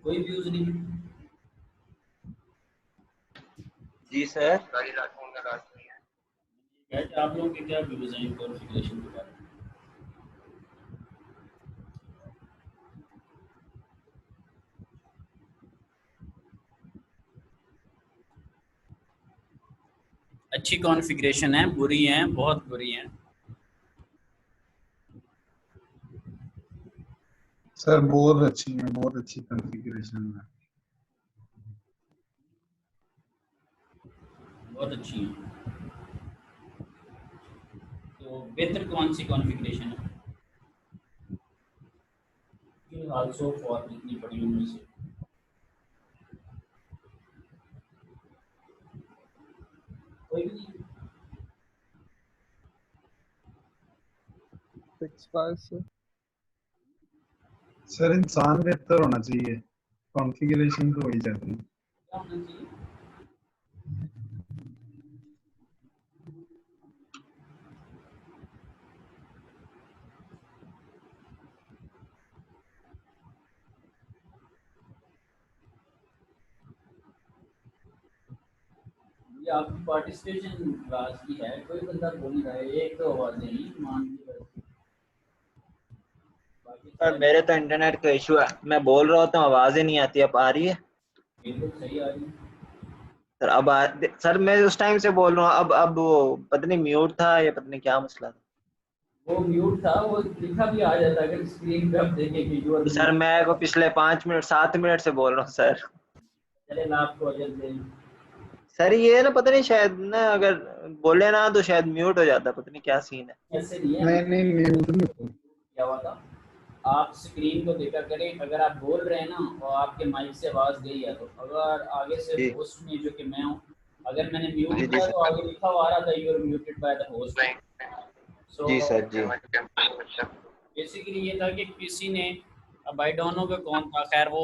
कोई व्यूज नहीं? जी सर। आप लोगों के क्या व्यूज हैं कॉन्फ़िगरेशन के बारे में? अच्छी कॉन्फ़िगरेशन है, बुरी है, बहुत बुरी है? सर बहुत अच्छी है, बहुत अच्छी कॉन्फ़िगरेशन है। बहुत अच्छी है। तो बेहतर कौन सी कॉन्फ़िगरेशन है? आल्सो फॉर लिखनी पड़ी उनमें से। कोई भी नहीं? 6-5 से। सर इंसान बेहतर होना चाहिए, कॉन्फ़िगरेशन तो वही जाती है। क्या होना चाहिए? ये आपकी पार्टिसिपेशन क्लास की है, कोई बंदा बोल नहीं रहा है, एक तो आवाज़ नहीं मान की बस। बाकी सर मेरे तो इंटरनेट का इशू है, मैं बोल रहा होता हूँ आवाज ही नहीं आती। अब आ रही है बिल्कुल सही आ रही है। सर? सर मैं उस टाइम से बोल रहा हूँ, अब वो पता नहीं म्यूट था या पता नहीं क्या मसला था। वो म्यूट था, वो लिखा भी आ जाता है अगर स्क्रीन पे आप देखें कि तो सर मैं को पिछले 5 मिनट 7 मिनट से बोल रहा हूँ सर। चले ना आपको अजल दे। सर ये ना पता नहीं शायद ना अगर बोले ना तो शायद म्यूट हो जाता, पता नहीं क्या सीन है। ऐसे नहीं है। नहीं नहीं क्या हुआ था, आप स्क्रीन को देखा करें, अगर आप बोल रहे हैं ना और आपके माइक से आवाज़ गई है, तो अगर आगे से जी होस्ट में जो कि मैं हूँ, अगर मैंने म्यूट जी किया सर। तो आगे लिखा हुआ आ रहा था you are muted by the host. So जी सर जी। बेसिकली ये था कि किसी ने, अब आई डोंट नो कि कौन था, खैर वो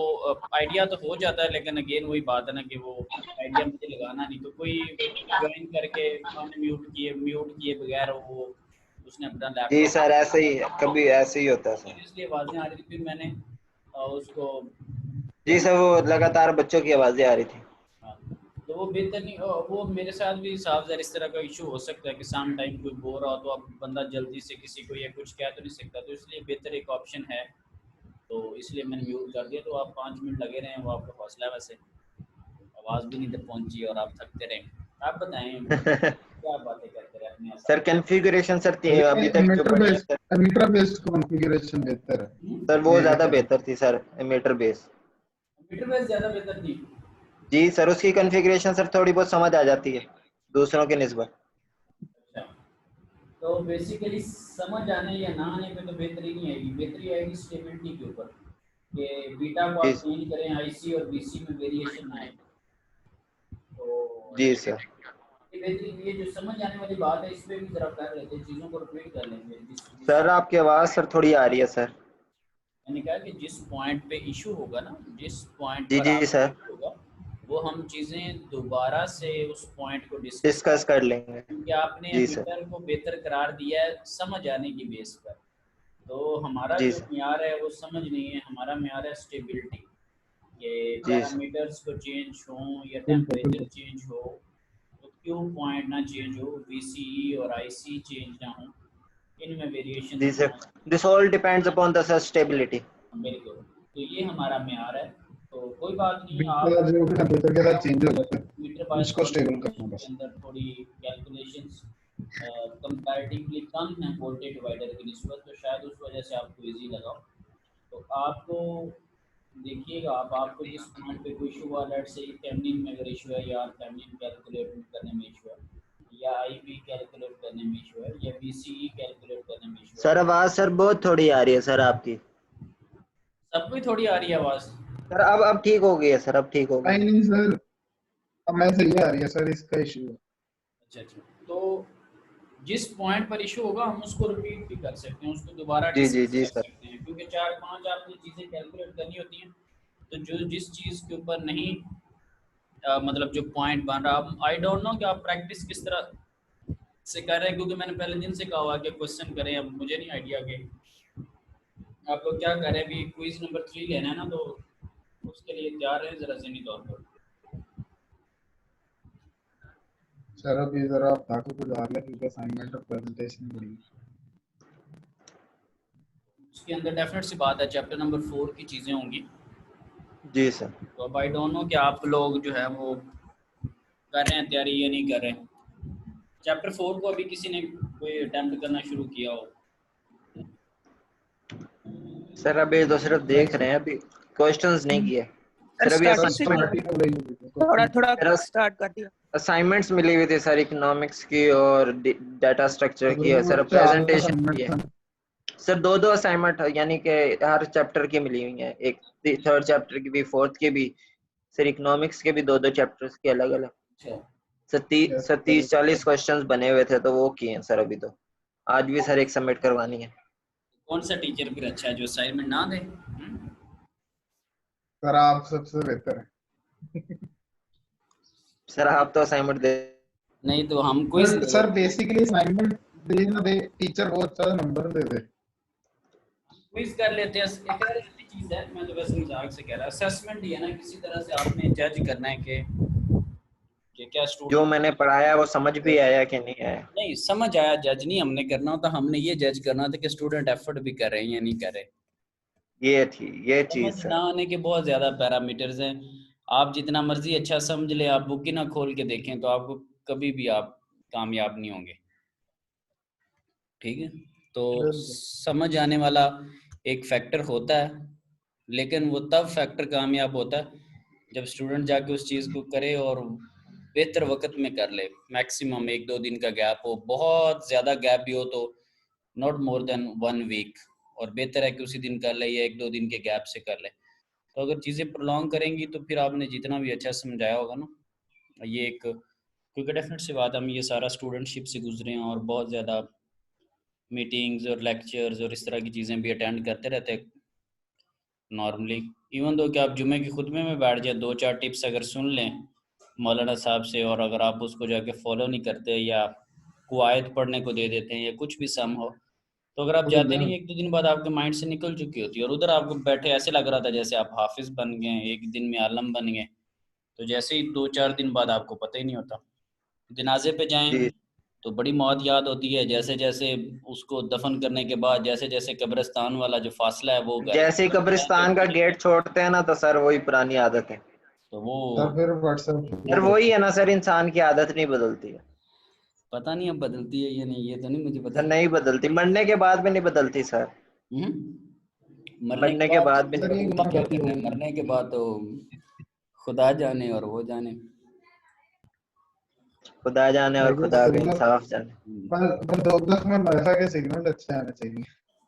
आइडिया तो हो जाता है, लेकिन अगेन वही बात है ना कि वो आइडिया मुझे लगाना नहीं, तो कोई ज्वाइन करके म्यूट किए बगैर वो उसने अपना जी लैपटॉप, सर ऐसे ही कभी ऐसे ही होता है सर। इसलिए आवाज़ें आ रही थी, फिर मैंने उसको जी सर वो लगातार बच्चों की आवाजें आ रही थी। हाँ, तो वो बेहतर नहीं, वो मेरे साथ भी साफ ज़ाहिर इस तरह का इशू हो सकता है कि सम टाइम कोई बोल रहा हो तो अब बंदा जल्दी से किसी को या कुछ कह तो नहीं सकता, तो इसलिए बेहतर एक ऑप्शन है, तो इसलिए मैंने म्यूट कर दिया। तो आप 5 मिनट लगे रहें, वो आपका हौसला है, वैसे आवाज़ भी नहीं तक पहुंची और आप थकते रहें। आप बताएं क्या बातें करते रहे अपने सर साथ। कॉन्फ़िगरेशन सर अभी तक जो पड़ी है सर, एमीटर बेस्ड कॉन्फ़िगरेशन बेहतर है। सर वो ये ज्यादा बेहतर है। बेहतर थी sir ammeter base. Computer base ज़्यादा बेहतर थी। जी सर उसकी कॉन्फ़िगरेशन सर थोड़ी बहुत समझ आ जाती है दूसरों के निस्बत। अच्छा, तो बेसिकली समझ आने या ना आने पे तो बेहतरी नहीं आएगी, बेहतरी आएगी स्टेबिलिटी के ऊपर, कि बीटा को जी आप चेंज करें, आईसी और बीसी में वेरिएशन आए, तो जी सर। ये बेहतरी, ये जो समझ आने वाली बात है इस पे भी जरा कर लेते हैं, चीज़ों को रिपीट कर लेंगे। जिस सर आपकी आवाज सर थोड़ी आ रही है सर। मैंने कहा कि जिस पॉइंट पे इशू होगा ना, जिस पॉइंट जी पर जी आपको सर इशू होगा, वो हम चीज़ें दोबारा से उस पॉइंट को डिस्कस, डिस्कस कर लेंगे। क्योंकि आपने जी सर। मीटर को बेहतर करार दिया है समझ आने की बेस पर, तो हमारा जी जो सर। म्यार है वो समझ नहीं है, हमारा म्यार है स्टेबिलिटी, कि जी सर। पैरामीटर्स को चेंज हो या बिल्कुल टेम्परेचर बिल्कुल। चेंज हो तो क्यों पॉइंट ना चेंज हो, वीसीई और आईसी चेंज ना हो, इनमें वेरिएशन जी ना सर हो। This all depends upon the sir stability. बिल्कुल, तो ये हमारा म्यार है, तो कोई बात नहीं, बिल्कुल आप जो भी टेम्परेचर के साथ चेंज हो जाता है, मीटर बाइस उसको स्टेबल करना कॉन्फ़िगरेशन के बस। अंदर थोड़ी कैलकुलेशंस कंपैरेटिवली कम है वोल्टेज डिवाइडर की निस्बत, तो शायद उस वजह से आपको इजी लगा। तो आपको देखिएगा, आपको जिस पॉइंट पे कोई इशू हुआ, लेट से थेवेनिन में अगर इशू है, या थेवेनिन कैलकुलेट करने में इशू है, या आईवी कैलकुलेट करने में इशू है, या बीसीई कैलकुलेट करने में इशू है, सर आवाज सर बहुत थोड़ी आ रही है सर आपकी। सबको ही थोड़ी आ रही है आवाज़। सर अब ठीक हो गई है सर, अब ठीक हो गई नहीं है। नहीं सर, अब मैं सही आ रही है सर, इसका इशू है। अच्छा अच्छा, तो जिस पॉइंट पर इशू होगा हम उसको रिपीट भी कर सकते हैं, उसको दोबारा जी जी डिस्कस जी कर सर। सकते हैं क्योंकि 4-5 आपने चीज़ें कैलकुलेट करनी होती हैं, तो जो जिस चीज़ के ऊपर नहीं मतलब जो पॉइंट बन रहा, आई डोंट नो कि आप प्रैक्टिस किस तरह से कर रहे हैं, क्योंकि मैंने पहले दिन से कहा हुआ कि क्वेश्चन करें। अब मुझे नहीं आइडिया कि आप लोग क्या करें। अभी क्विज नंबर 3 लेना है ना, तो उसके लिए तैयार रहें ज़रा ज़हनी तौर पर। सर अभी जरा आप ताकत गुजार लें क्योंकि असाइनमेंट और प्रेजेंटेशन बड़ी उसके अंदर डेफिनेट सी बात है चैप्टर नंबर 4 की चीज़ें होंगी। जी सर। तो अब आई डोंट नो कि आप लोग जो है वो कर रहे हैं तैयारी या नहीं कर रहे हैं। चैप्टर 4 को अभी किसी ने कोई अटेम्प्ट करना शुरू किया हो? सर अभी तो सिर्फ देख रहे हैं, अभी क्वेश्चंस नहीं किए सर। अभी स्टार्टिंग से थोड़ा थोड़ा स्टार्ट कर दिया। असाइनमेंट्स मिली हुई थी सर, इकोनॉमिक्स की और डाटा स्ट्रक्चर की है सर, प्रेजेंटेशन की है सर। दो असाइनमेंट यानी कि हर चैप्टर की मिली हुई है, एक 3rd चैप्टर की भी 4th की भी सर, इकोनॉमिक्स के भी 2-2 चैप्टर्स के अलग अलग अच्छा, सर 30-40 क्वेश्चंस बने हुए थे, तो वो किए हैं सर अभी। तो आज भी सर एक सबमिट करवानी है। कौन सा टीचर फिर अच्छा है जो असाइनमेंट ना दे? सर आप सबसे बेहतर है। सर आप तो असाइनमेंट दे नहीं तो हम क्विज सर बेसिकली असाइनमेंट दे ना दे, टीचर बहुत अच्छा नंबर दे दे। क्विज कर लेते हैं। एक और अच्छी चीज है, मैं तो वैसे मजाक से कह रहा, असेसमेंट ही है ना, किसी तरह से आपने जज करना है कि क्या जो स्टूडेंट मैंने पढ़ाया वो समझ भी आया कि नहीं आया। नहीं समझ आया। जज नहीं हमने करना होता, हमने ये जज करना था कि स्टूडेंट एफर्ट भी कर रहे हैं या नहीं कर रहे। ये चीज समझ ना सर। आने के बहुत ज्यादा पैरामीटर्स हैं। आप जितना मर्जी अच्छा समझ ले, आप बुक ही ना खोल के देखें तो आपको कभी भी आप कामयाब नहीं होंगे। ठीक है, तो समझ आने वाला एक फैक्टर होता है, लेकिन वो तब फैक्टर कामयाब होता है जब स्टूडेंट जाके उस चीज़ को करे और बेहतर वक्त में कर ले। मैक्सिमम 1-2 दिन का गैप हो, बहुत ज़्यादा गैप भी हो तो नॉट मोर देन 1 वीक, और बेहतर है कि उसी दिन कर ले या 1-2 दिन के गैप से कर ले। तो अगर चीज़ें प्रोलॉन्ग करेंगी तो फिर आपने जितना भी अच्छा समझाया होगा ना, ये एक, क्योंकि डेफिनेट सी बात, हम ये सारा स्टूडेंटशिप से गुजरे हैं और बहुत ज़्यादा मीटिंग्स और लेक्चर्स और इस तरह की चीज़ें भी अटेंड करते रहते हैं नॉर्मली। इवन दो कि आप जुमे की खुतबे में बैठ जाए, 2-4 टिप्स अगर सुन लें मौलाना साहब से, और अगर आप उसको जाके फॉलो नहीं करते या को आयत पढ़ने को दे देते हैं या कुछ भी सम हो, तो अगर आप जाते नहीं 1-2 दिन बाद आपके माइंड से निकल चुकी होती है, और उधर आपको बैठे ऐसे लग रहा था जैसे आप हाफिज बन गए, एक दिन में आलम बन गए। तो जैसे ही 2-4 दिन बाद आपको पता ही नहीं होता। जनाजे पे जाएं जी तो बड़ी मौत याद होती है, जैसे जैसे उसको दफन करने के बाद जैसे जैसे कब्रिस्तान वाला जो फासला है वो जैसे ही कब्रिस्तान का गेट छोड़ते हैं ना, तो सर वही पुरानी आदत है तो वो सर फिर व्हाट्सएप सर। वही है ना सर, इंसान की आदत नहीं बदलती है पता नहीं अब बदलती है या नहीं, ये तो नहीं मुझे पता। सर, नहीं बदलती, मरने के बाद भी नहीं बदलती सर। मरने के मरने के बाद बाद भी सर ये नहीं बदलती क्या गलती करना है, होगी। मरने के बाद तो खुदा जाने और वो जाने। खुदा जाने और खुदा का इंसाफ जाने। पर दोस्त में वाईफाई के सिग्नल अच्छे आने चाहिए,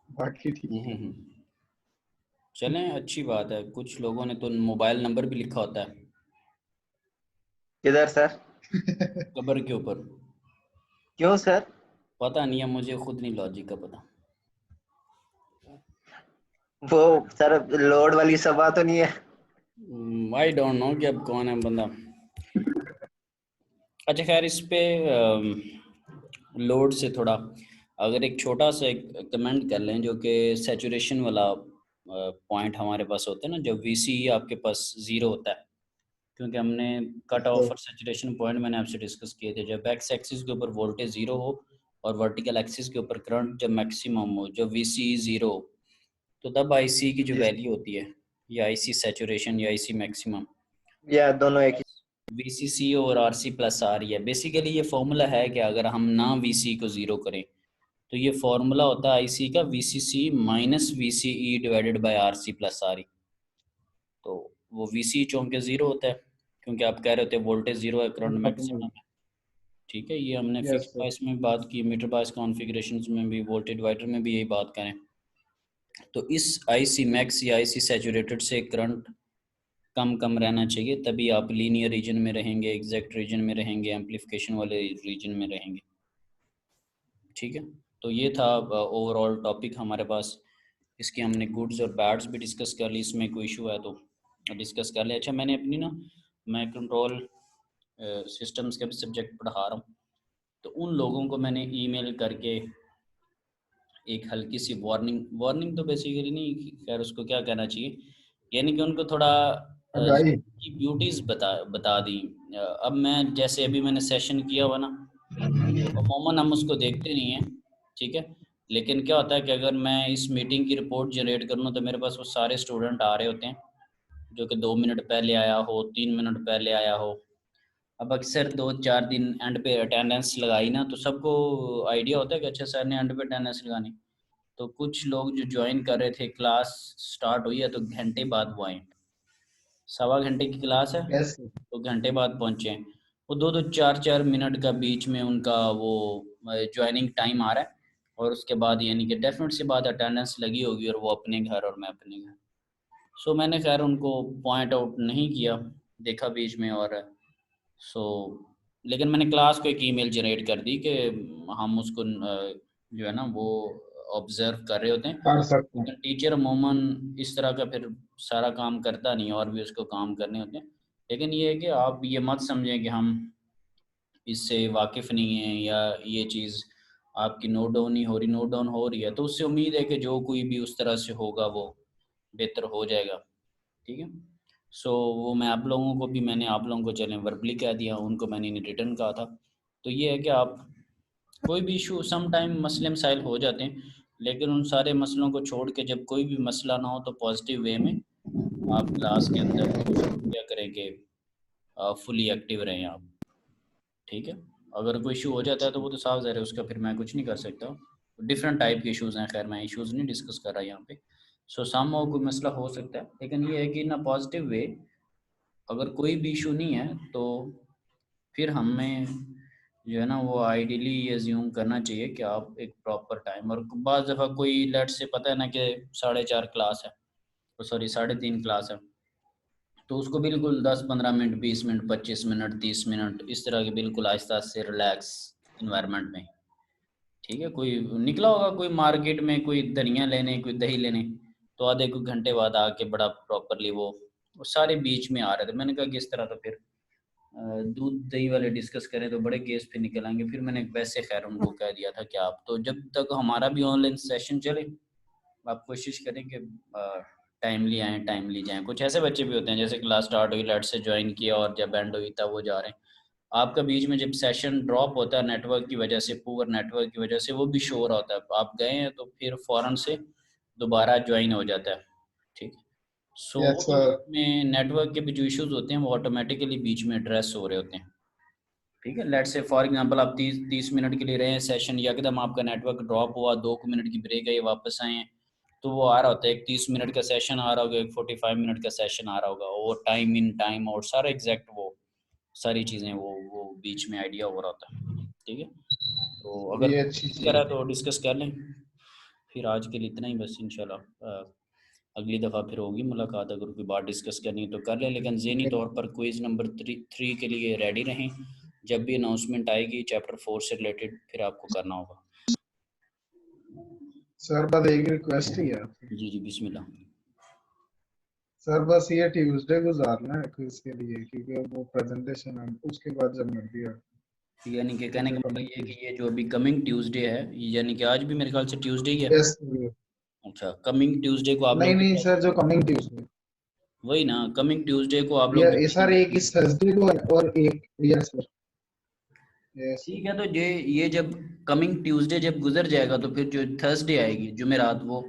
बाकी ठीक है। चलें, अच्छी बात है। कुछ लोगों ने तो मोबाइल नंबर भी लिखा होता है किधर सर? कब्र के ऊपर। क्यों सर? पता नहीं है, मुझे खुद नहीं लॉजिक का पता। वो सर लोड वाली सभा तो नहीं है? आई डोंट नो कि अब कौन है बंदा। अच्छा खैर, इस पे लोड से थोड़ा अगर एक छोटा सा एक कमेंट कर लें, जो कि सैचुरेशन वाला पॉइंट हमारे पास होता है ना, जब वीसी आपके पास 0 होता है, क्योंकि हमने कट ऑफ और सैचुरेशन पॉइंट मैंने आपसे डिस्कस किए थे। जब एक्स एक्सिस के ऊपर वोल्टेज 0 हो और वर्टिकल एक्सिस के ऊपर करंट जब मैक्सिमम हो, जब वीसी 0 हो, तो तब आईसी की जो वैल्यू होती है, या आईसी सैचुरेशन या आईसी मैक्सिमम, या दोनों एक ही? वीसीसी और आरसी प्लस आर है। बेसिकली ये फॉर्मूला है कि अगर हम ना वीसी को 0 करें तो ये फॉर्मूला होता है आईसी का VCC minus VCE divided by RC plus R. तो वो वीसी चौंके 0 होता है, क्योंकि आप कह रहे थे वोल्टेज 0 है, करंट मैक्सिमम है। ठीक है, ये हमने फिक्स बायस में बात की, मीटर बायस कॉन्फ़िगरेशन में भी, वोल्टेज डिवाइडर में भी यही बात करें। तो इस आईसी मैक्स या आईसी सैचुरेटेड से करंट कम कम रहना चाहिए, तभी आप लीनियर रीजन में रहेंगे, एग्जैक्ट रीजन में रहेंगे, एम्पलीफिकेशन वाले रीजन में रहेंगे। ठीक है, तो ये था ओवरऑल टॉपिक हमारे पास। इसकी हमने गुड्स और बैड्स भी डिस्कस कर ली, इसमें कोई इशू है तो डिस्कस कर ले। अच्छा मैंने अपनी ना, मैं कंट्रोल सिस्टम्स का भी सब्जेक्ट पढ़ा रहा हूँ, तो उन लोगों को मैंने ईमेल करके एक हल्की सी वार्निंग तो बेसिकली नहीं, खैर उसको क्या कहना चाहिए, यानी कि उनको थोड़ा आगाही। की ब्यूटीज़ बता दी। अब मैं जैसे अभी मैंने सेशन किया हुआ ना, तो अमूमन हम उसको देखते नहीं हैं, ठीक है, लेकिन क्या होता है कि अगर मैं इस मीटिंग की रिपोर्ट जनरेट करूँ तो मेरे पास वो सारे स्टूडेंट आ रहे होते हैं जो कि 2 मिनट पहले आया हो, 3 मिनट पहले आया हो। अब अक्सर 2-4 दिन एंड पे अटेंडेंस लगाई ना, तो सबको आइडिया होता है कि अच्छा सर ने एंड पे अटेंडेंस लगानी। तो कुछ लोग जो ज्वाइन कर रहे थे, क्लास स्टार्ट हुई है तो घंटे बाद वो आए, 1.25 घंटे की क्लास है यस तो घंटे बाद पहुंचे हैं। वो 2-4 मिनट का बीच में उनका वो ज्वाइनिंग टाइम आ रहा है, और उसके बाद यानी कि डेफिनेट सी बात अटेंडेंस लगी होगी और वो अपने घर और मैं अपने घर। सो मैंने खैर उनको पॉइंट आउट नहीं किया, देखा बीच में, और सो लेकिन मैंने क्लास को एक ईमेल जनरेट कर दी कि हम उसको जो है ना वो ऑब्जर्व कर रहे होते हैं, कर सकते हैं। लेकिन टीचर अमूमन इस तरह का फिर सारा काम करता नहीं, और भी उसको काम करने होते हैं। लेकिन ये है कि आप ये मत समझें कि हम इससे वाकिफ़ नहीं हैं या ये चीज़ आपकी नोट डाउन नहीं हो रही, नोट डाउन हो रही है तो उससे उम्मीद है कि जो कोई भी उस तरह से होगा वो बेहतर हो जाएगा, ठीक है। सो वो मैं आप लोगों को भी, मैंने आप लोगों को चलें वर्बली कह दिया, उनको मैंने रिटर्न कहा था। तो ये है कि आप कोई भी इशू, सम टाइम मसले मसाइल हो जाते हैं, लेकिन उन सारे मसलों को छोड़ के जब कोई भी मसला ना हो तो पॉजिटिव वे में आप क्लास के अंदर क्या करें कि फुली एक्टिव रहें आप, ठीक है। अगर कोई इशू हो जाता है तो वो तो साफ ज़ाहिर है, उसका फिर मैं कुछ नहीं कर सकता। डिफरेंट टाइप के इश्यूज़ हैं, खैर मैं इश्यूज़ नहीं डिस्कस कर रहा यहाँ पे। सो सम हो कोई मसला हो सकता है, लेकिन ये है कि ना पॉजिटिव वे अगर कोई भी इशू नहीं है तो फिर हमें जो है ना वो आइडियली ये अज्यूम करना चाहिए कि आप एक प्रॉपर टाइम, और बाज़ दफ़ा कोई लेट से पता है ना कि 4:30 क्लास है, तो सॉरी 3:30 क्लास है, तो उसको बिल्कुल 10-15 मिनट, 20 मिनट, 25 मिनट, 30 मिनट इस तरह के बिल्कुल आहिस्ता से रिलैक्स इन्वायरमेंट में, ठीक है। कोई निकला होगा कोई मार्केट में कोई धनिया लेने, कोई दही लेने, तो आधे कुछ घंटे बाद आके बड़ा प्रॉपरली वो सारे बीच में आ रहे थे। मैंने कहा कि इस तरह तो फिर दूध दही वाले डिस्कस करें तो बड़े केस पे निकल आएंगे। फिर मैंने वैसे खैर उनको कह दिया था कि आप तो जब तक हमारा भी ऑनलाइन सेशन चले आप कोशिश करें कि टाइमली आएँ, टाइमली जाएँ। कुछ ऐसे बच्चे भी होते हैं जैसे क्लास स्टार्ट हुई, लेट से ज्वाइन किया और जब एंड हुई तब वो जा रहे हैं। आपका बीच में जब सेशन ड्रॉप होता है नेटवर्क की वजह से, पुअर नेटवर्क की वजह से, वो भी शो हो रहा होता है। आप गए हैं तो फिर फ़ौरन से दोबारा ज्वाइन हो जाता है, ठीक है। सो वो यस जो सर। में नेटवर्क के भी जो इश्यूज होते हैं वो ऑटोमेटिकली बीच में एड्रेस हो रहे होते हैं, ठीक है। लेट्स से फॉर एग्जांपल आप 30 मिनट के लिए रहे हैं सेशन, यकदम आपका नेटवर्क ड्रॉप हुआ, 2 मिनट की ब्रेक है, वापस आए हैं, तो वो आ रहा होता है एक 30 मिनट का सेशन आ रहा होगा, एक 45 मिनट का सेशन आ रहा होगा, और टाइम इन टाइम आउट सारा एग्जैक्ट वो सारी चीज़ें वो बीच में आइडिया हो रहा होता है, ठीक है। तो अगर ये अच्छी चीज करा है। तो डिस्कस कर लें। फिर आज के लिए इतना ही बस, इंशाल्लाह अगली दफ़ा फिर होगी मुलाकात। अगर कोई बात डिस्कस करनी है तो कर लें, लेकिन ज़हनी तौर पर क्विज़ नंबर 3 के लिए रेडी रहें। जब भी अनाउंसमेंट आएगी चैप्टर 4 से रिलेटेड फिर आपको करना होगा। सर बस एक रिक्वेस्ट ही है आपसे। जी जी बिस्मिल्लाह। सर बस ये ट्यूसडे गुजारना है क्विज के लिए, क्योंकि वो प्रेजेंटेशन है उसके बाद जब मर्जी है। यानी कि कहने का मतलब ये है कि ये जो अभी कमिंग ट्यूसडे है, यानी कि आज भी मेरे ख्याल से ट्यूसडे ही है। यस। अच्छा, कमिंग ट्यूसडे को आप नहीं लोग नहीं सर, जो कमिंग ट्यूसडे। वही ना, कमिंग ट्यूसडे को आप लोग ये सर एक इस थर्सडे को है और एक यस सर। यस ठीक है। तो ये जब कमिंग ट्यूसडे जब गुजर जाएगा तो फिर जो थर्सडे आएगी जुमेरात, वो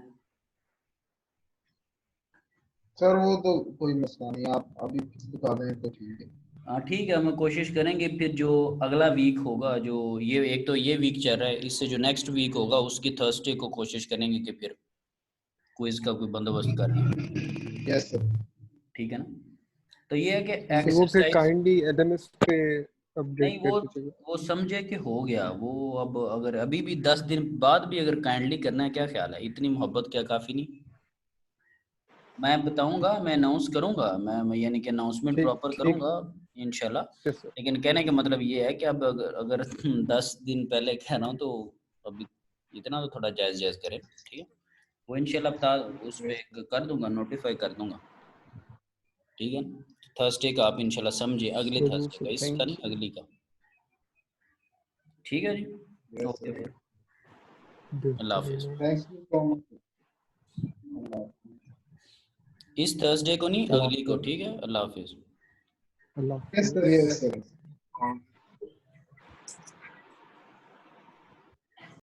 सर वो तो कोई मसला नहीं, आप अभी बता दें तो ठीक है। हाँ ठीक है, हम कोशिश करेंगे फिर जो अगला वीक होगा, जो ये एक तो ये वीक चल रहा है, इससे जो नेक्स्ट वीक होगा उसकी थर्सडे को कोशिश करेंगे कि फिर क्विज का कोई बंदोबस्त कर लें, यस सर। ठीक है ना। तो ये है कि सर वो फिर एक्सरसाइज काइंडली एलएमएस पे नहीं, अपडेट कर दीजिएगा। वो समझे कि हो गया वो। अब अगर अभी भी 10 दिन बाद भी अगर काइंडली करना है, क्या ख्याल है, इतनी मोहब्बत क्या काफ़ी नहीं? मैं बताऊंगा, मैं अनाउंस करूंगा, मैं यानी कि अनाउंसमेंट ठीक प्रॉपर ठीक। करूंगा इंशाल्लाह। Yes sir. लेकिन कहने का मतलब ये है कि अब अगर 10 दिन पहले कह रहा हूँ तो अभी इतना तो थोड़ा जायज़ जायज़ करें, ठीक है। वो इंशाल्लाह बता उस पे कर दूंगा, नोटिफाई कर दूंगा, ठीक है। थर्सडे का आप इंशाल्लाह समझिए, अगले जरूर थर्सडे सर, का, इसका थैंक नहीं यू। अगली का, ठीक है जी। Yes, okay sir. Allah Hafiz. Thank you so much. इस थर्सडे को नहीं, अल्लाह अगली को, हाफिज। ठीक है। अल्लाह हाफिज। अल्लाह Yes, sir. हाफिज। Yes, sir.